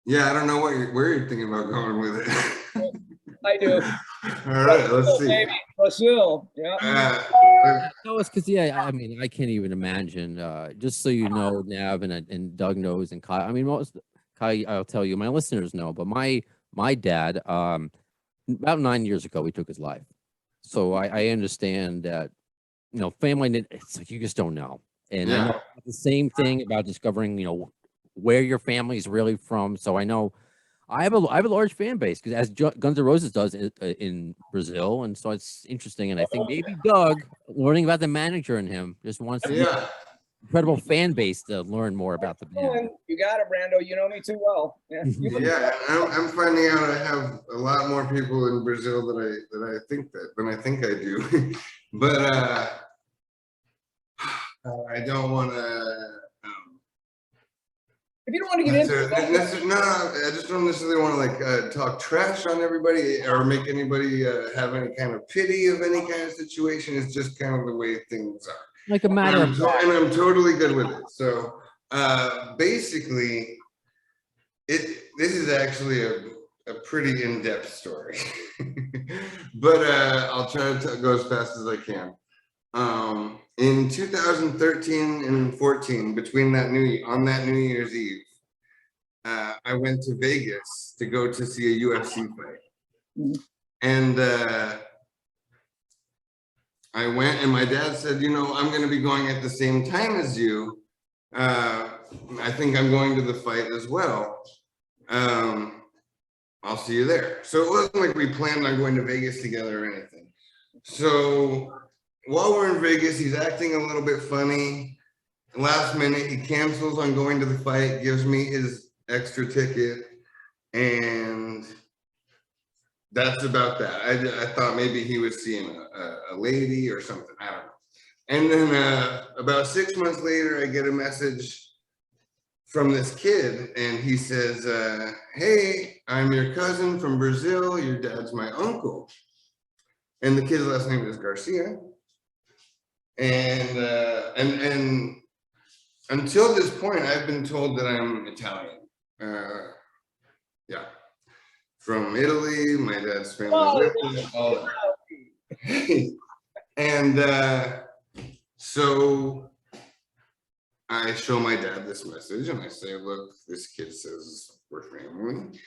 Yeah, I don't know where you're thinking about going with it. I do. All right, let's see. Baby. Brazil, yeah. So it's because I mean, I can't even imagine. Just so you know, Nav and Doug knows, and Kyle. I mean, Kyle, I'll tell you, my listeners know, but my dad, about 9 years ago, he took his life. So I understand that, family. It's like you just don't know, and I know the same thing about discovering, where your family is really from. So I know. I have a large fan base because as Guns N' Roses does in Brazil, and so it's interesting. And I think maybe Doug, learning about the manager and him, just wants to incredible fan base to learn more about the band. You got it, Brando. You know me too well. Yeah, Yeah, I'm finding out I have a lot more people in Brazil than I think I do. But I don't want to. If you don't want to get into it, no, I just don't necessarily want to talk trash on everybody or make anybody have any kind of pity of any kind of situation. It's just kind of the way things are. Like a matter of fact. And I'm totally good with it. So basically, this is actually a pretty in-depth story, but I'll try to go as fast as I can. In 2013 and 14, between on that New Year's Eve, I went to Vegas to go to see a UFC fight. And I went, and my dad said, I'm going to be going at the same time as you. I think I'm going to the fight as well. I'll see you there. So it wasn't like we planned on going to Vegas together or anything. So while we're in Vegas, he's acting a little bit funny. Last minute, he cancels on going to the fight, gives me his extra ticket, and that's about that. I thought maybe he was seeing a lady or something. I don't know. And then about 6 months later, I get a message from this kid, and he says, hey, I'm your cousin from Brazil. Your dad's my uncle. And the kid's last name is Garcia. And until this point, I've been told that I'm Italian. From Italy. My dad's family lived in it, all that. And so I show my dad this message, and I say, "Look, this kid says we're family."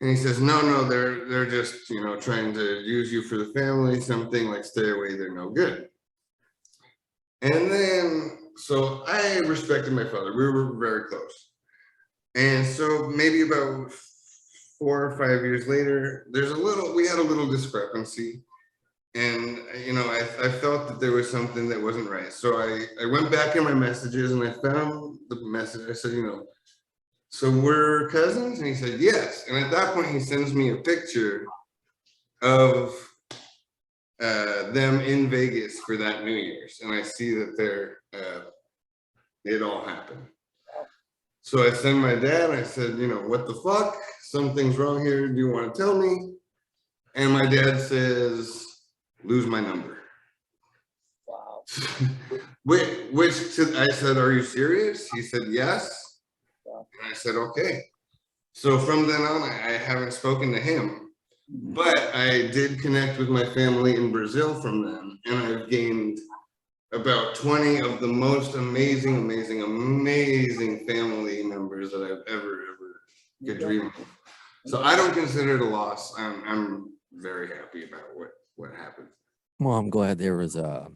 And he says, no, they're just trying to use you for the family. Something like stay away. They're no good. And then, so I respected my father. We were very close. And so maybe about 4 or 5 years later, we had a little discrepancy. And, I felt that there was something that wasn't right. So I went back in my messages and I found the message. I said, so we're cousins? And he said, yes. And at that point, he sends me a picture of them in Vegas for that New Year's, and I see that it all happened. So I send my dad. I said, what the fuck? Something's wrong here. Do you want to tell me? And my dad says, lose my number. wow. I said, are you serious? He said, yes. Wow. And I said, okay. So from then on, I haven't spoken to him. But I did connect with my family in Brazil from them, and I've gained about 20 of the most amazing family members that I've ever could dream of. So I don't consider it a loss. I'm very happy about what happened. Well, I'm glad there was a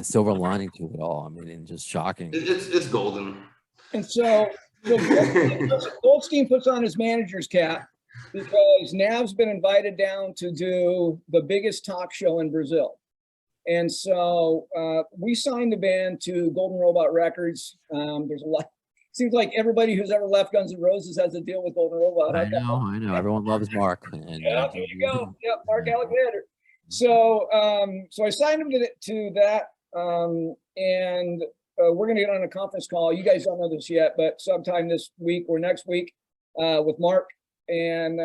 silver lining to it all. I mean, and just shocking. It's golden. And so Goldstein puts on his manager's cap because Nav's been invited down to do the biggest talk show in Brazil. And so we signed the band to Golden Robot Records. There's a lot. Seems like everybody who's ever left Guns N' Roses has to deal with Golden Robot. I know. Everyone loves Mark. And, yeah, there you go. Yep, Mark Alexander. So I signed him to that. And we're going to get on a conference call. You guys don't know this yet, but sometime this week or next week with Mark. And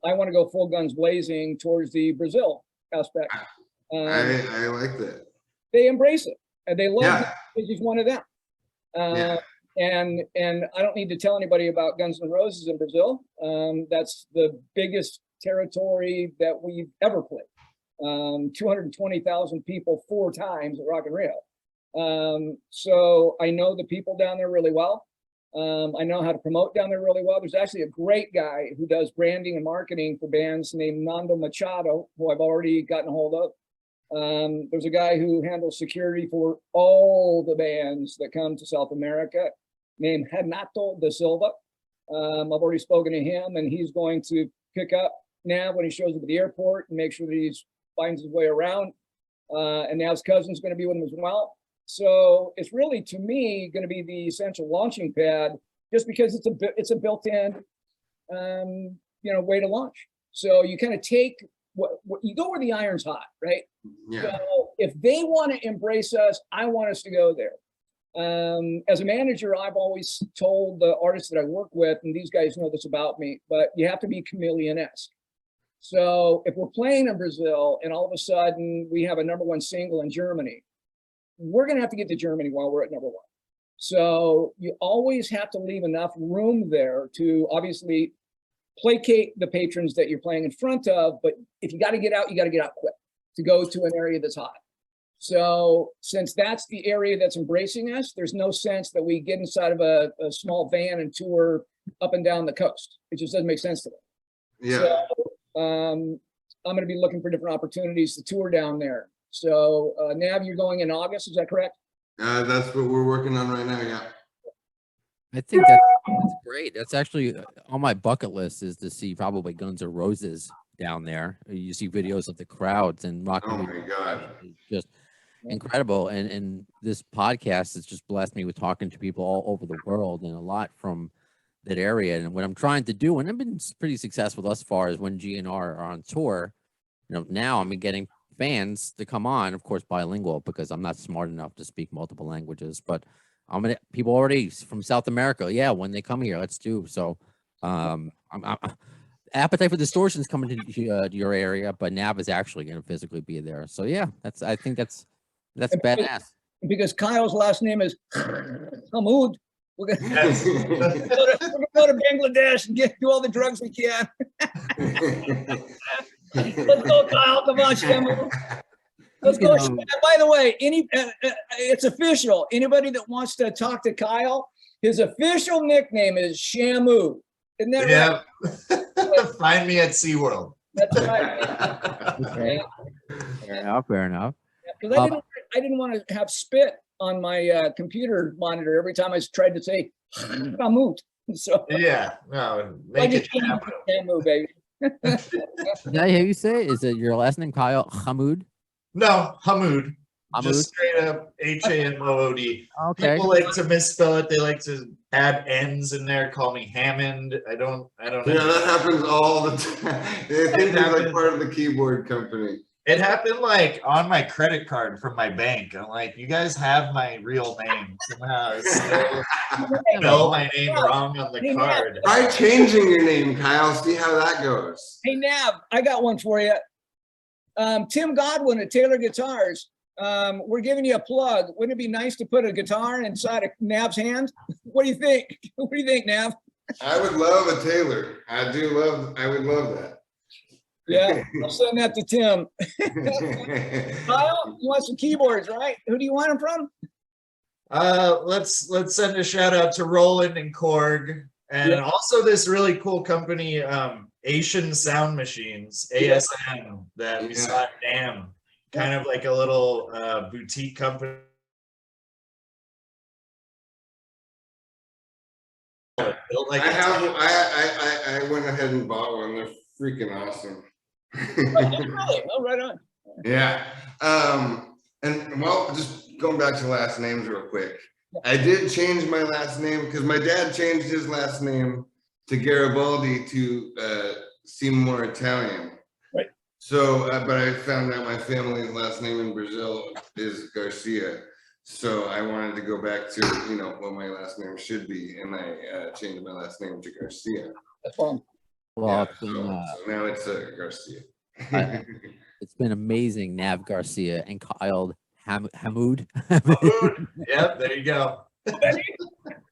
I want to go full guns blazing towards the Brazil aspect. I like that. They embrace it, and they love it because he's one of them. And I don't need to tell anybody about Guns N' Roses in Brazil. That's the biggest territory that we've ever played. 220,000 people 4 times at Rock and Rio. So I know the people down there really well. I know how to promote down there really well. There's actually a great guy who does branding and marketing for bands named Nando Machado, who I've already gotten a hold of. There's a guy who handles security for all the bands that come to South America named Renato da Silva. I've already spoken to him, and he's going to pick up Nav when he shows up at the airport and make sure that he finds his way around. And Nav's cousin's going to be with him as well. So it's really, to me, going to be the essential launching pad, just because it's a built-in, way to launch. So you kind of take what you go where the iron's hot, right? Yeah. So if they want to embrace us, I want us to go there. As a manager, I've always told the artists that I work with, and these guys know this about me, but you have to be chameleon-esque. So if we're playing in Brazil and all of a sudden we have a #1 single in Germany, we're going to have to get to Germany while we're at #1. So you always have to leave enough room there to obviously placate the patrons that you're playing in front of. But if you got to get out, you got to get out quick to go to an area that's hot. So since that's the area that's embracing us, there's no sense that we get inside of a small van and tour up and down the coast. It just doesn't make sense to them. Yeah. So, I'm going to be looking for different opportunities to tour down there. So Nav, you're going in August, is that correct? That's what we're working on right now. Yeah. I think that's great. That's actually on my bucket list, is to see probably Guns N' Roses down there. You see videos of the crowds and Rock Oh and my God. It's just incredible. And this podcast has just blessed me with talking to people all over the world, and a lot from that area. And what I'm trying to do, and I've been pretty successful thus far, is when GNR are on tour, now I'm getting fans to come on, of course, bilingual, because I'm not smart enough to speak multiple languages, but people already from South America. Yeah. When they come here, let's do. So, Appetite for Distortion is coming to your area, but Nav is actually going to physically be there. So yeah, I think that's badass. Because Kyle's last name is Hamoud. We're gonna, Yes. we're gonna go to Bangladesh and do all the drugs we can. Let's go, Kyle. Come on, Shamu. Let's go. By the way, it's official. Anybody that wants to talk to Kyle, his official nickname is Shamu. Isn't that right? Yeah. Find me at SeaWorld. That's right. Fair enough. Because I didn't want to have spit on my computer monitor every time I tried to say Hamoud. So Yeah. No, make it happen. Shamu, baby. Is that how you say it? Is it your last name, Kyle Hamoud? No, Hamoud. Hamoud? Just straight up Hamood. Okay. People like to misspell it. They like to add N's in there, call me Hammond. I don't Yeah, know. that happens all the time. They think it's like part of the keyboard company. It happened like on my credit card from my bank. I'm like, you guys have my real name. Somehow spell my name wrong on the card. Try changing your name, Kyle. See how that goes. Hey, Nav, I got one for you. Tim Godwin at Taylor Guitars. We're giving you a plug. Wouldn't it be nice to put a guitar inside of Nav's hand? What do you think? What do you think, Nav? I would love a Taylor. I would love that. Yeah, I'll send that to Tim. Kyle, you want some keyboards, right? Who do you want them from? Let's send a shout out to Roland and Korg, and also this really cool company, Asian Sound Machines, ASM, that we saw at NAMM, kind of like a little boutique company. Built like I went ahead and bought one. They're freaking awesome. Really? Oh, right on. Yeah. And well, just going back to last names real quick. I did change my last name because my dad changed his last name to Garibaldi to seem more Italian. Right. So, but I found out my family's last name in Brazil is Garcia. So I wanted to go back to, what my last name should be. And I changed my last name to Garcia. That's fun. Well, Yeah, so now it's Garcia. it's been amazing, Nav Garcia and Kyle Hamoud. Yep, there you go.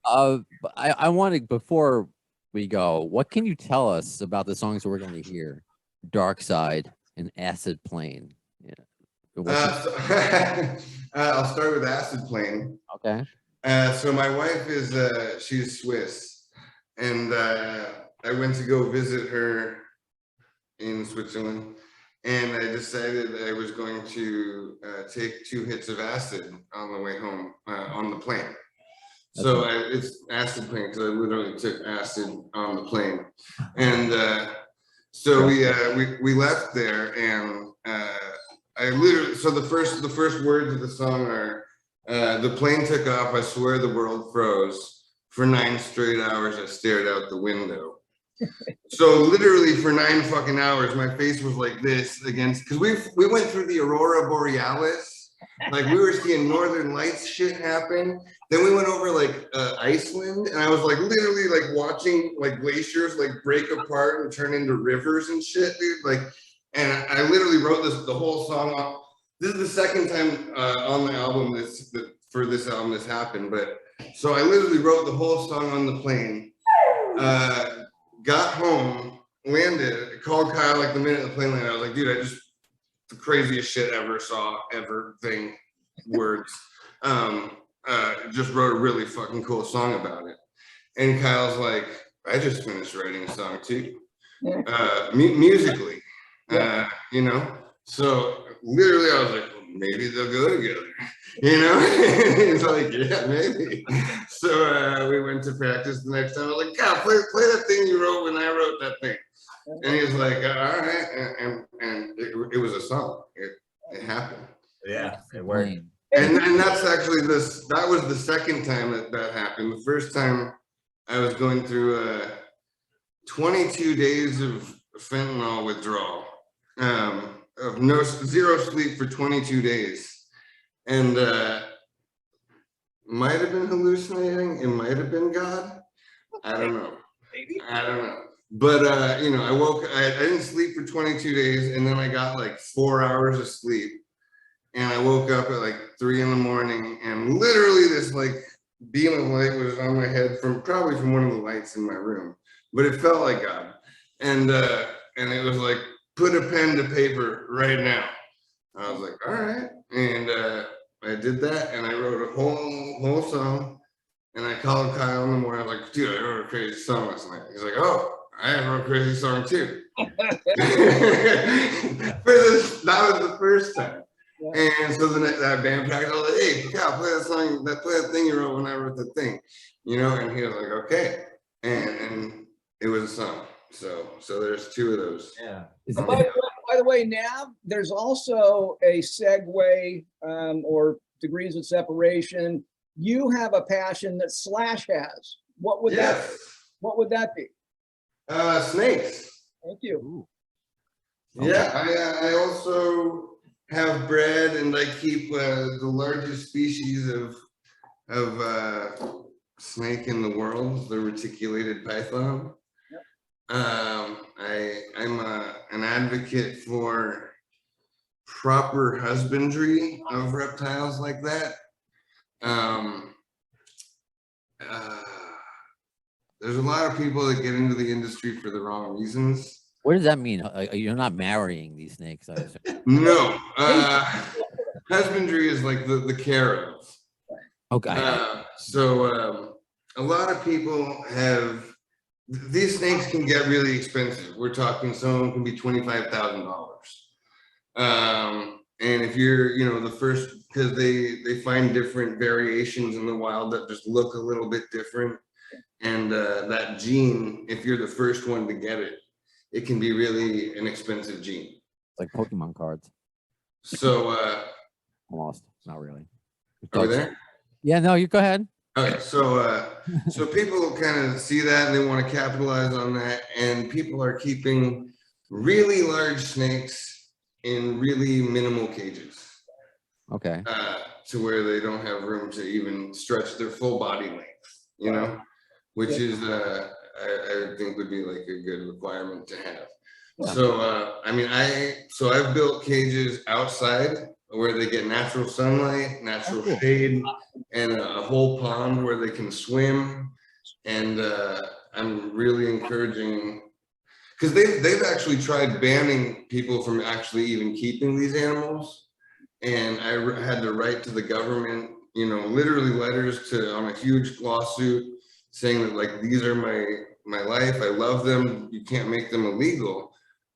I wanted, before we go, what can you tell us about the songs that we're going to hear? Dark Side an acid plane? Yeah. I'll start with acid plane. Okay. So my wife is she's Swiss, and I went to go visit her in Switzerland, and I decided I was going to take 2 hits of acid on the way home on the plane. So it's acid plane because I literally took acid on the plane, and so we left there, and I literally, so the first words of the song are, the plane took off, I swear the world froze. For 9 straight hours, I stared out the window. So literally for 9 fucking hours, my face was like this against, because we went through the Aurora Borealis. Like we were seeing Northern Lights shit happen. Then we went over like Iceland, and I was like literally like watching like glaciers like break apart and turn into rivers and shit, dude. Like, and I literally wrote the whole song off. This is the second time on the album for this album this happened, but so I literally wrote the whole song on the plane. Got home, landed, called Kyle like the minute the plane landed. I was like, dude, the craziest shit ever saw, ever thing, words. Just wrote a really fucking cool song about it. And Kyle's like, I just finished writing a song too, musically, you know? So literally I was like, well, maybe they'll go together, you know? He's like, yeah, maybe. So we went to practice the next time. I was like, Kyle, play that thing you wrote when I wrote that thing. And he was like, all right. And it was a song. It happened. Yeah, it worked. And that's actually that was the second time that happened. The first time I was going through 22 days of fentanyl withdrawal, of zero sleep for 22 days. And might have been hallucinating. It might have been God. I don't know. I don't know. But, you know, I didn't sleep for 22 days, and then I got like 4 hours of sleep. And I woke up at like 3 in the morning, and literally this like beam of light was on my head probably from one of the lights in my room, but it felt like God. And it was like, put a pen to paper right now. I was like, all right. And I did that, and I wrote a whole song, and I called Kyle in the morning. I was like, dude, I wrote a crazy song last night. He's like, oh, I wrote a crazy song too. That was the first time. And so then that band practice, I was like, hey, Kyle, play that song, play that thing you wrote when I wrote the thing, you know? And he was like, okay. And it was a song. So there's 2 of those. Yeah. By the way, Nav, there's also a segue or degrees of separation. You have a passion that Slash has. What would that be? Snakes. Thank you. Yeah, I also have bred, and I keep the largest species of snake in the world, the reticulated python. I'm an advocate for proper husbandry of reptiles like that. There's a lot of people that get into the industry for the wrong reasons. What does that mean? You're not marrying these snakes, I assume. No, husbandry is like the care of. Okay. So a lot of people have, these snakes can get really expensive. We're talking some of them can be $25,000. And if you're, you know, the first, because they find different variations in the wild that just look a little bit different. And that gene, if you're the first one to get it, it can be really an expensive gene. It's like Pokemon cards. So I'm lost. Not really. are we there? Yeah, no, you go ahead. Okay, so so people kind of see that and they want to capitalize on that, and people are keeping really large snakes in really minimal cages. Okay. To where they don't have room to even stretch their full body length, you know, which is I think would be like a good requirement to have. Yeah. So I mean, I've built cages outside where they get natural sunlight, natural shade, and a whole pond where they can swim. And I'm really encouraging, because they've actually tried banning people from actually even keeping these animals, and I had to write to the government, you know, literally letters on a huge lawsuit saying that like these are my life, I love them, you can't make them illegal.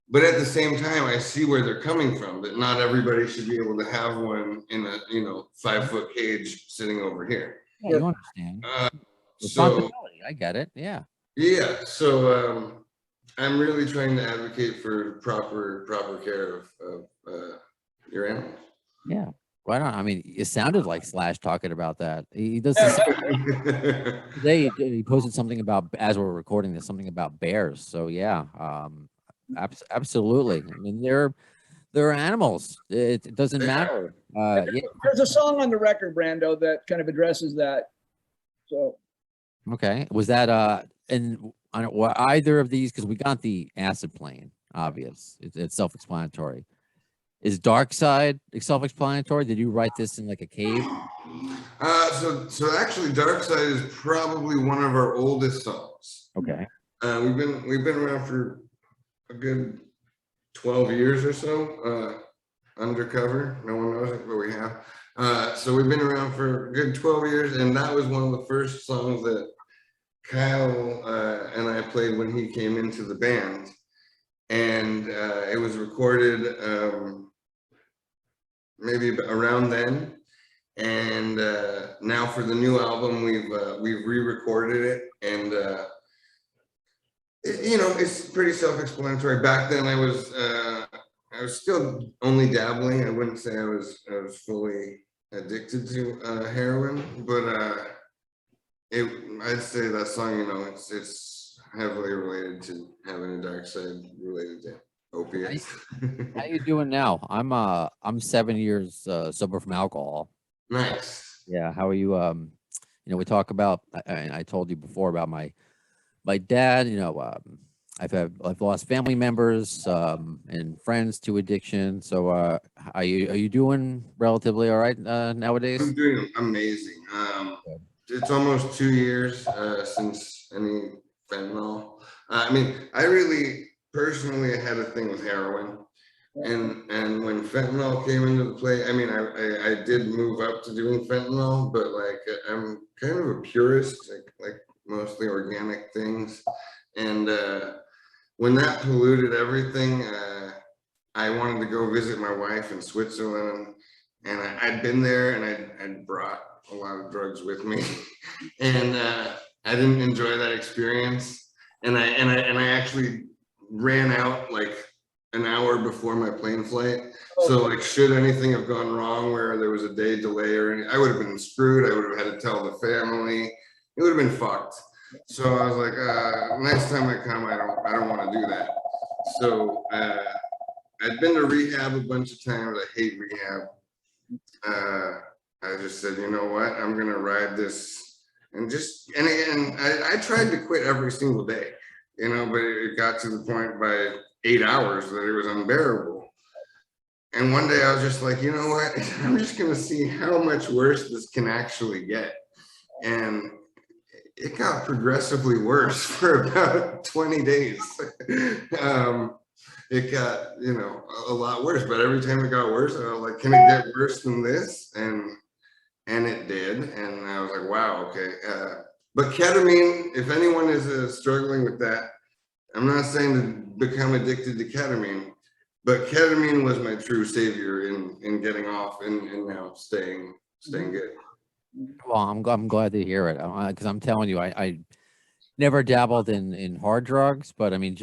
But at the same time, I see where they're coming from, that not everybody should be able to have one in a, you know, 5-foot cage sitting over here. Yeah, you understand. So Responsibility. I get it. Yeah. yeah, so I'm really trying to advocate for proper care of your animals. Yeah. Why not? I mean, it sounded like Slash talking about that. He does this today. He posted something about, as we're recording this, something about bears. So yeah, absolutely. I mean, they're animals. It doesn't matter. Yeah. There's a song on the record, Brando, that kind of addresses that. So Okay. Was that and I don't, were either of these, because we got the acid plane, obvious. It's self-explanatory. Is Dark Side self-explanatory? Did you write this in like a cave? So actually, Dark Side is probably one of our oldest songs. Okay. We've been around for a good 12 years or so. Undercover, no one knows it, but we have. So we've been around for a good 12 years, and that was one of the first songs that Kyle and I played when he came into the band, and it was recorded maybe around then. And now for the new album, we've re-recorded it, and you know, it's pretty self-explanatory. Back then, I was still only dabbling. I wouldn't say I was fully addicted to heroin, but I'd say that song, you know, it's heavily related to having a dark side related to opiates. How you doing now? I'm 7 years sober from alcohol. Nice. Yeah. How are you? You know, we talk about. I told you before about my dad. You know, I've lost family members and friends to addiction. So are you doing relatively all right nowadays? I'm doing amazing. It's almost 2 years since any fentanyl. I mean, I really personally had a thing with heroin, and when fentanyl came into the play, I mean, I did move up to doing fentanyl, but like I'm kind of a purist, like mostly organic things, and when that polluted everything, I wanted to go visit my wife in Switzerland, and I'd been there, and I'd brought a lot of drugs with me, and I didn't enjoy that experience, and I actually ran out like an hour before my plane flight. So like, should anything have gone wrong where there was a day delay or anything, I would have been screwed. I would have had to tell the family. It would have been fucked. So I was like, next time I come, I don't want to do that. So I'd been to rehab a bunch of times. I hate rehab. I just said, you know what, I'm gonna ride this, and I tried to quit every single day, you know, but it got to the point by 8 hours that it was unbearable. And one day I was just like, you know what, I'm just gonna see how much worse this can actually get. And it got progressively worse for about 20 days. It got, you know, a lot worse, but every time it got worse, I was like, can it get worse than this? And it did, and I was like, wow, okay. But ketamine, if anyone is struggling with that, I'm not saying to become addicted to ketamine, but ketamine was my true savior in getting off and now staying good. Well, I'm glad to hear it, because I'm telling you, I never dabbled in hard drugs, but I mean,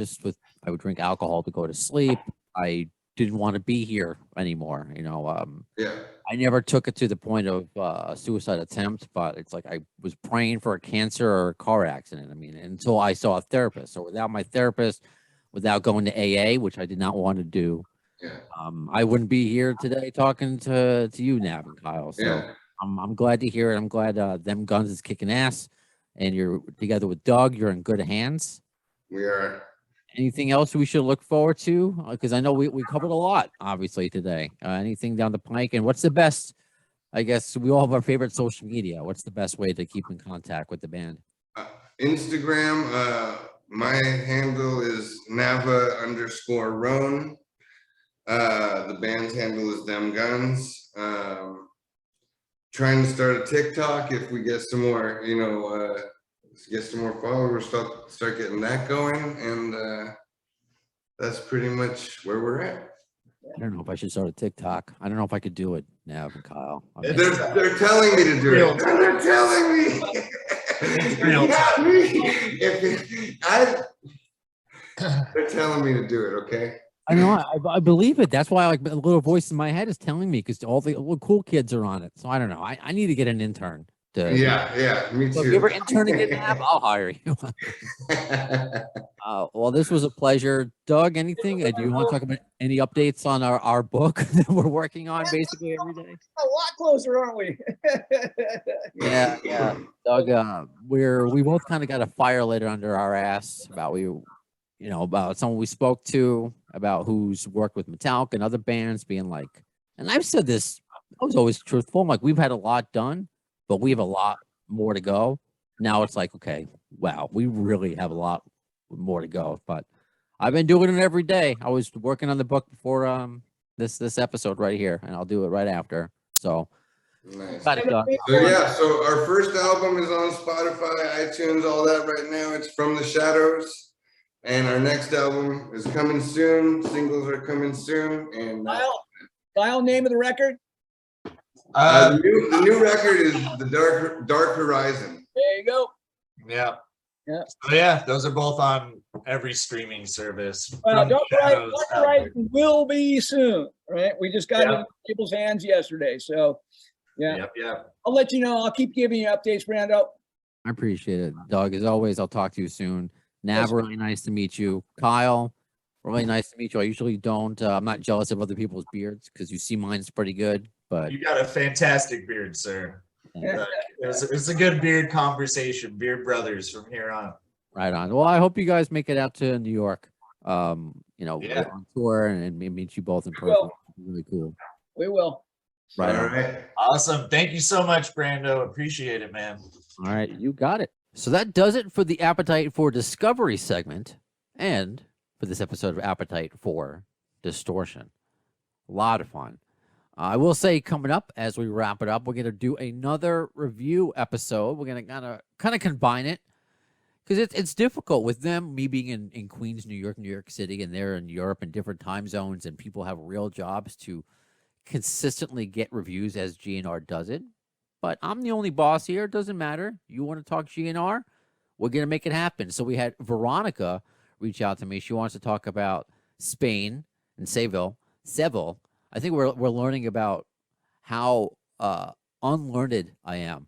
I would drink alcohol to go to sleep. I didn't want to be here anymore, you know. Yeah. I never took it to the point of a suicide attempt, but it's like I was praying for a cancer or a car accident. I mean, until I saw a therapist. So without my therapist, without going to AA, which I did not want to do, Yeah. I wouldn't be here today talking to you, Nav and Kyle. So Yeah. I'm glad to hear it. I'm glad Them Guns is kicking ass, and you're together with Doug. You're in good hands. We are. Anything else we should look forward to? Because I know we covered a lot, obviously, today. Anything down the pike? And what's the best, I guess, we all have our favorite social media. What's the best way to keep in contact with the band? Instagram, My handle is Nava_Roan. The band's handle is Them Guns. Trying to start a TikTok if we get some more, get some more followers, start getting that going, and that's pretty much where we're at. I don't know if I should start a TikTok. I don't know if I could do it now, Kyle. I mean, They're telling me to do it. They're telling me. Not me. They're telling me to do it. Okay. I know. I believe it. That's why, like, a little voice in my head is telling me because all the cool kids are on it. So I don't know. I need to get an intern. Yeah, me too. So if you ever interning in Nav, I'll hire you. Well, this was a pleasure. Doug, anything? Do you want to talk about any updates on our book that we're working on basically every day? A lot closer, aren't we? Yeah. Doug, we both kind of got a fire lit under our ass about about someone we spoke to, about who's worked with Metallica and other bands, being like, and I've said this, I was always truthful. I'm like, we've had a lot done, but we have a lot more to go. Now it's like, okay, wow, we really have a lot more to go. But I've been doing it every day. I was working on the book before this episode right here, and I'll do it right after. So nice. got it done. So our first album is on Spotify, iTunes, all that right now. It's From the Shadows. And our next album is coming soon. Singles are coming soon. And Kyle, name of the record? The new record is The Dark Horizon. There you go. Yeah. Yeah. So yeah, those are both on every streaming service. Well, From the Shadows Dark Horizon will be soon, right? We just got it in people's hands yesterday. So yeah. Yep. I'll let you know. I'll keep giving you updates, Brando. I appreciate it, Doug. As always, I'll talk to you soon. Nav, really nice to meet you. Kyle, really nice to meet you. I usually don't. I'm not jealous of other people's beards because you see mine's pretty good. But You got a fantastic beard, sir. It's a good beard conversation. Beard brothers from here on. right on. Well, I hope you guys make it out to New York. Yeah. On tour and meet you both in person. Really cool. We will. Right. All On. right. Awesome. Thank you so much, Brando. Appreciate it, man. All right, you got it. So that does it for the Appetite for Discovery segment and for this episode of Appetite for Distortion. A lot of fun. I will say coming up as we wrap it up, we're going to do another review episode. We're going to kind of combine it because it's difficult with them, me being in Queens, New York City, and they're in Europe in different time zones, and people have real jobs to consistently get reviews as GNR does it. But I'm the only boss here. It doesn't matter. You want to talk GNR? We're going to make it happen. So we had Veronica reach out to me. She wants to talk about Spain and Seville. I think we're learning about how unlearned I am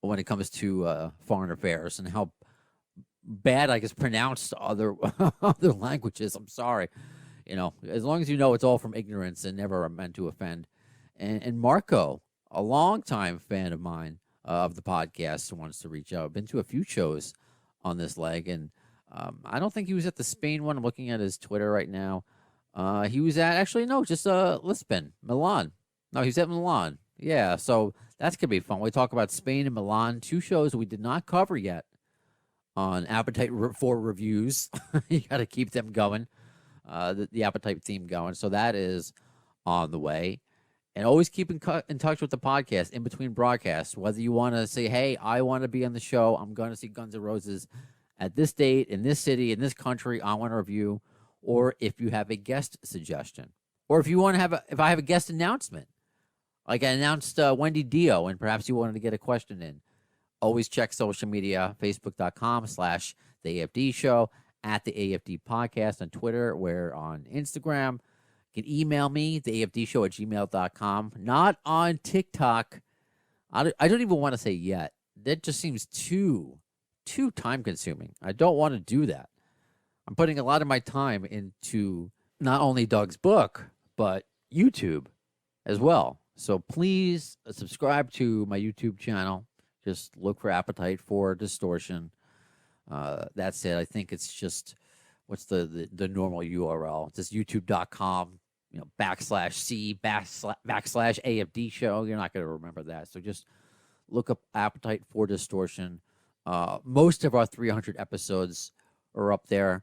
when it comes to foreign affairs and how bad I can pronounce other other languages. I'm sorry. As long as you know it's all from ignorance and never meant to offend. And Marco, a longtime fan of mine of the podcast, wants to reach out. Been to a few shows on this leg, and I don't think he was at the Spain one. I'm looking at his Twitter right now. He was at Lisbon, Milan. No, he was at Milan. Yeah, so that's gonna be fun. We talk about Spain and Milan, two shows we did not cover yet on Appetite for Reviews. You got to keep them going, the Appetite theme going. So that is on the way. And always keep in touch with the podcast in between broadcasts. Whether you want to say, hey, I want to be on the show. I'm going to see Guns N' Roses at this date, in this city, in this country. I want to review. Or if you have a guest suggestion. Or if you want to if I have a guest announcement. Like I announced Wendy Dio, and perhaps you wanted to get a question in. Always check social media, facebook.com/The AFD Show, at the AFD Podcast on Twitter. We're on Instagram. You can email me, theafdshow@gmail.com. Not on TikTok. I don't even want to say yet. That just seems too time consuming. I don't want to do that. I'm putting a lot of my time into not only Doug's book, but YouTube as well. So please subscribe to my YouTube channel. Just look for Appetite for Distortion. That's it. I think it's just, what's the normal URL? It's just youtube.com. /C/AFD show. You're not going to remember that. So just look up Appetite for Distortion. Most of our 300 episodes are up there.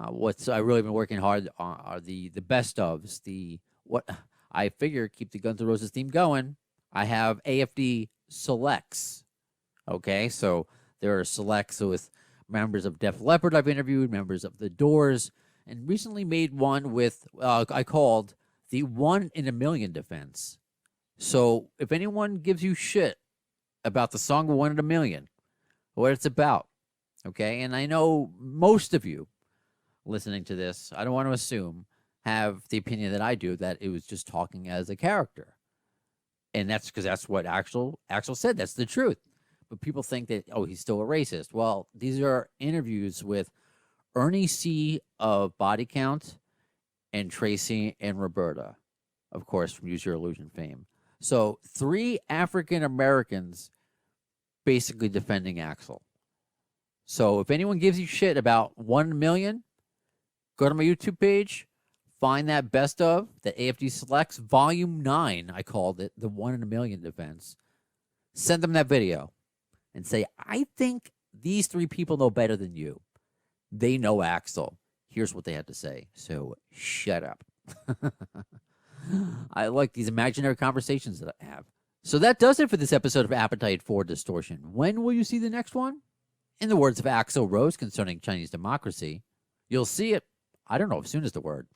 What's I really been working hard on are the best ofs. What I figure keep the Guns N' Roses theme going. I have AFD selects. Okay, so there are selects with members of Def Leppard I've interviewed, members of The Doors, and recently made one with I called the 1 in a Million defense. So if anyone gives you shit about the song 1 in a Million, what it's about, okay, and I know most of you listening to this, I don't want to assume, have the opinion that I do that it was just talking as a character. And that's because that's what Axl said. That's the truth. But people think that, oh, he's still a racist. Well, these are interviews with Ernie C. of Body Count and Tracy and Roberta, of course, from Use Your Illusion fame. So 3 African Americans basically defending Axl. So if anyone gives you shit about 1 million, go to my YouTube page, find that best of, the AFD Selects, Volume 9, I called it, the 1 in a Million defense. Send them that video and say, I think these 3 people know better than you. They know Axl. Here's what they had to say. So shut up. I like these imaginary conversations that I have. So that does it for this episode of Appetite for Distortion. When will you see the next one? In the words of Axl Rose concerning Chinese democracy, you'll see it, I don't know if soon is the word.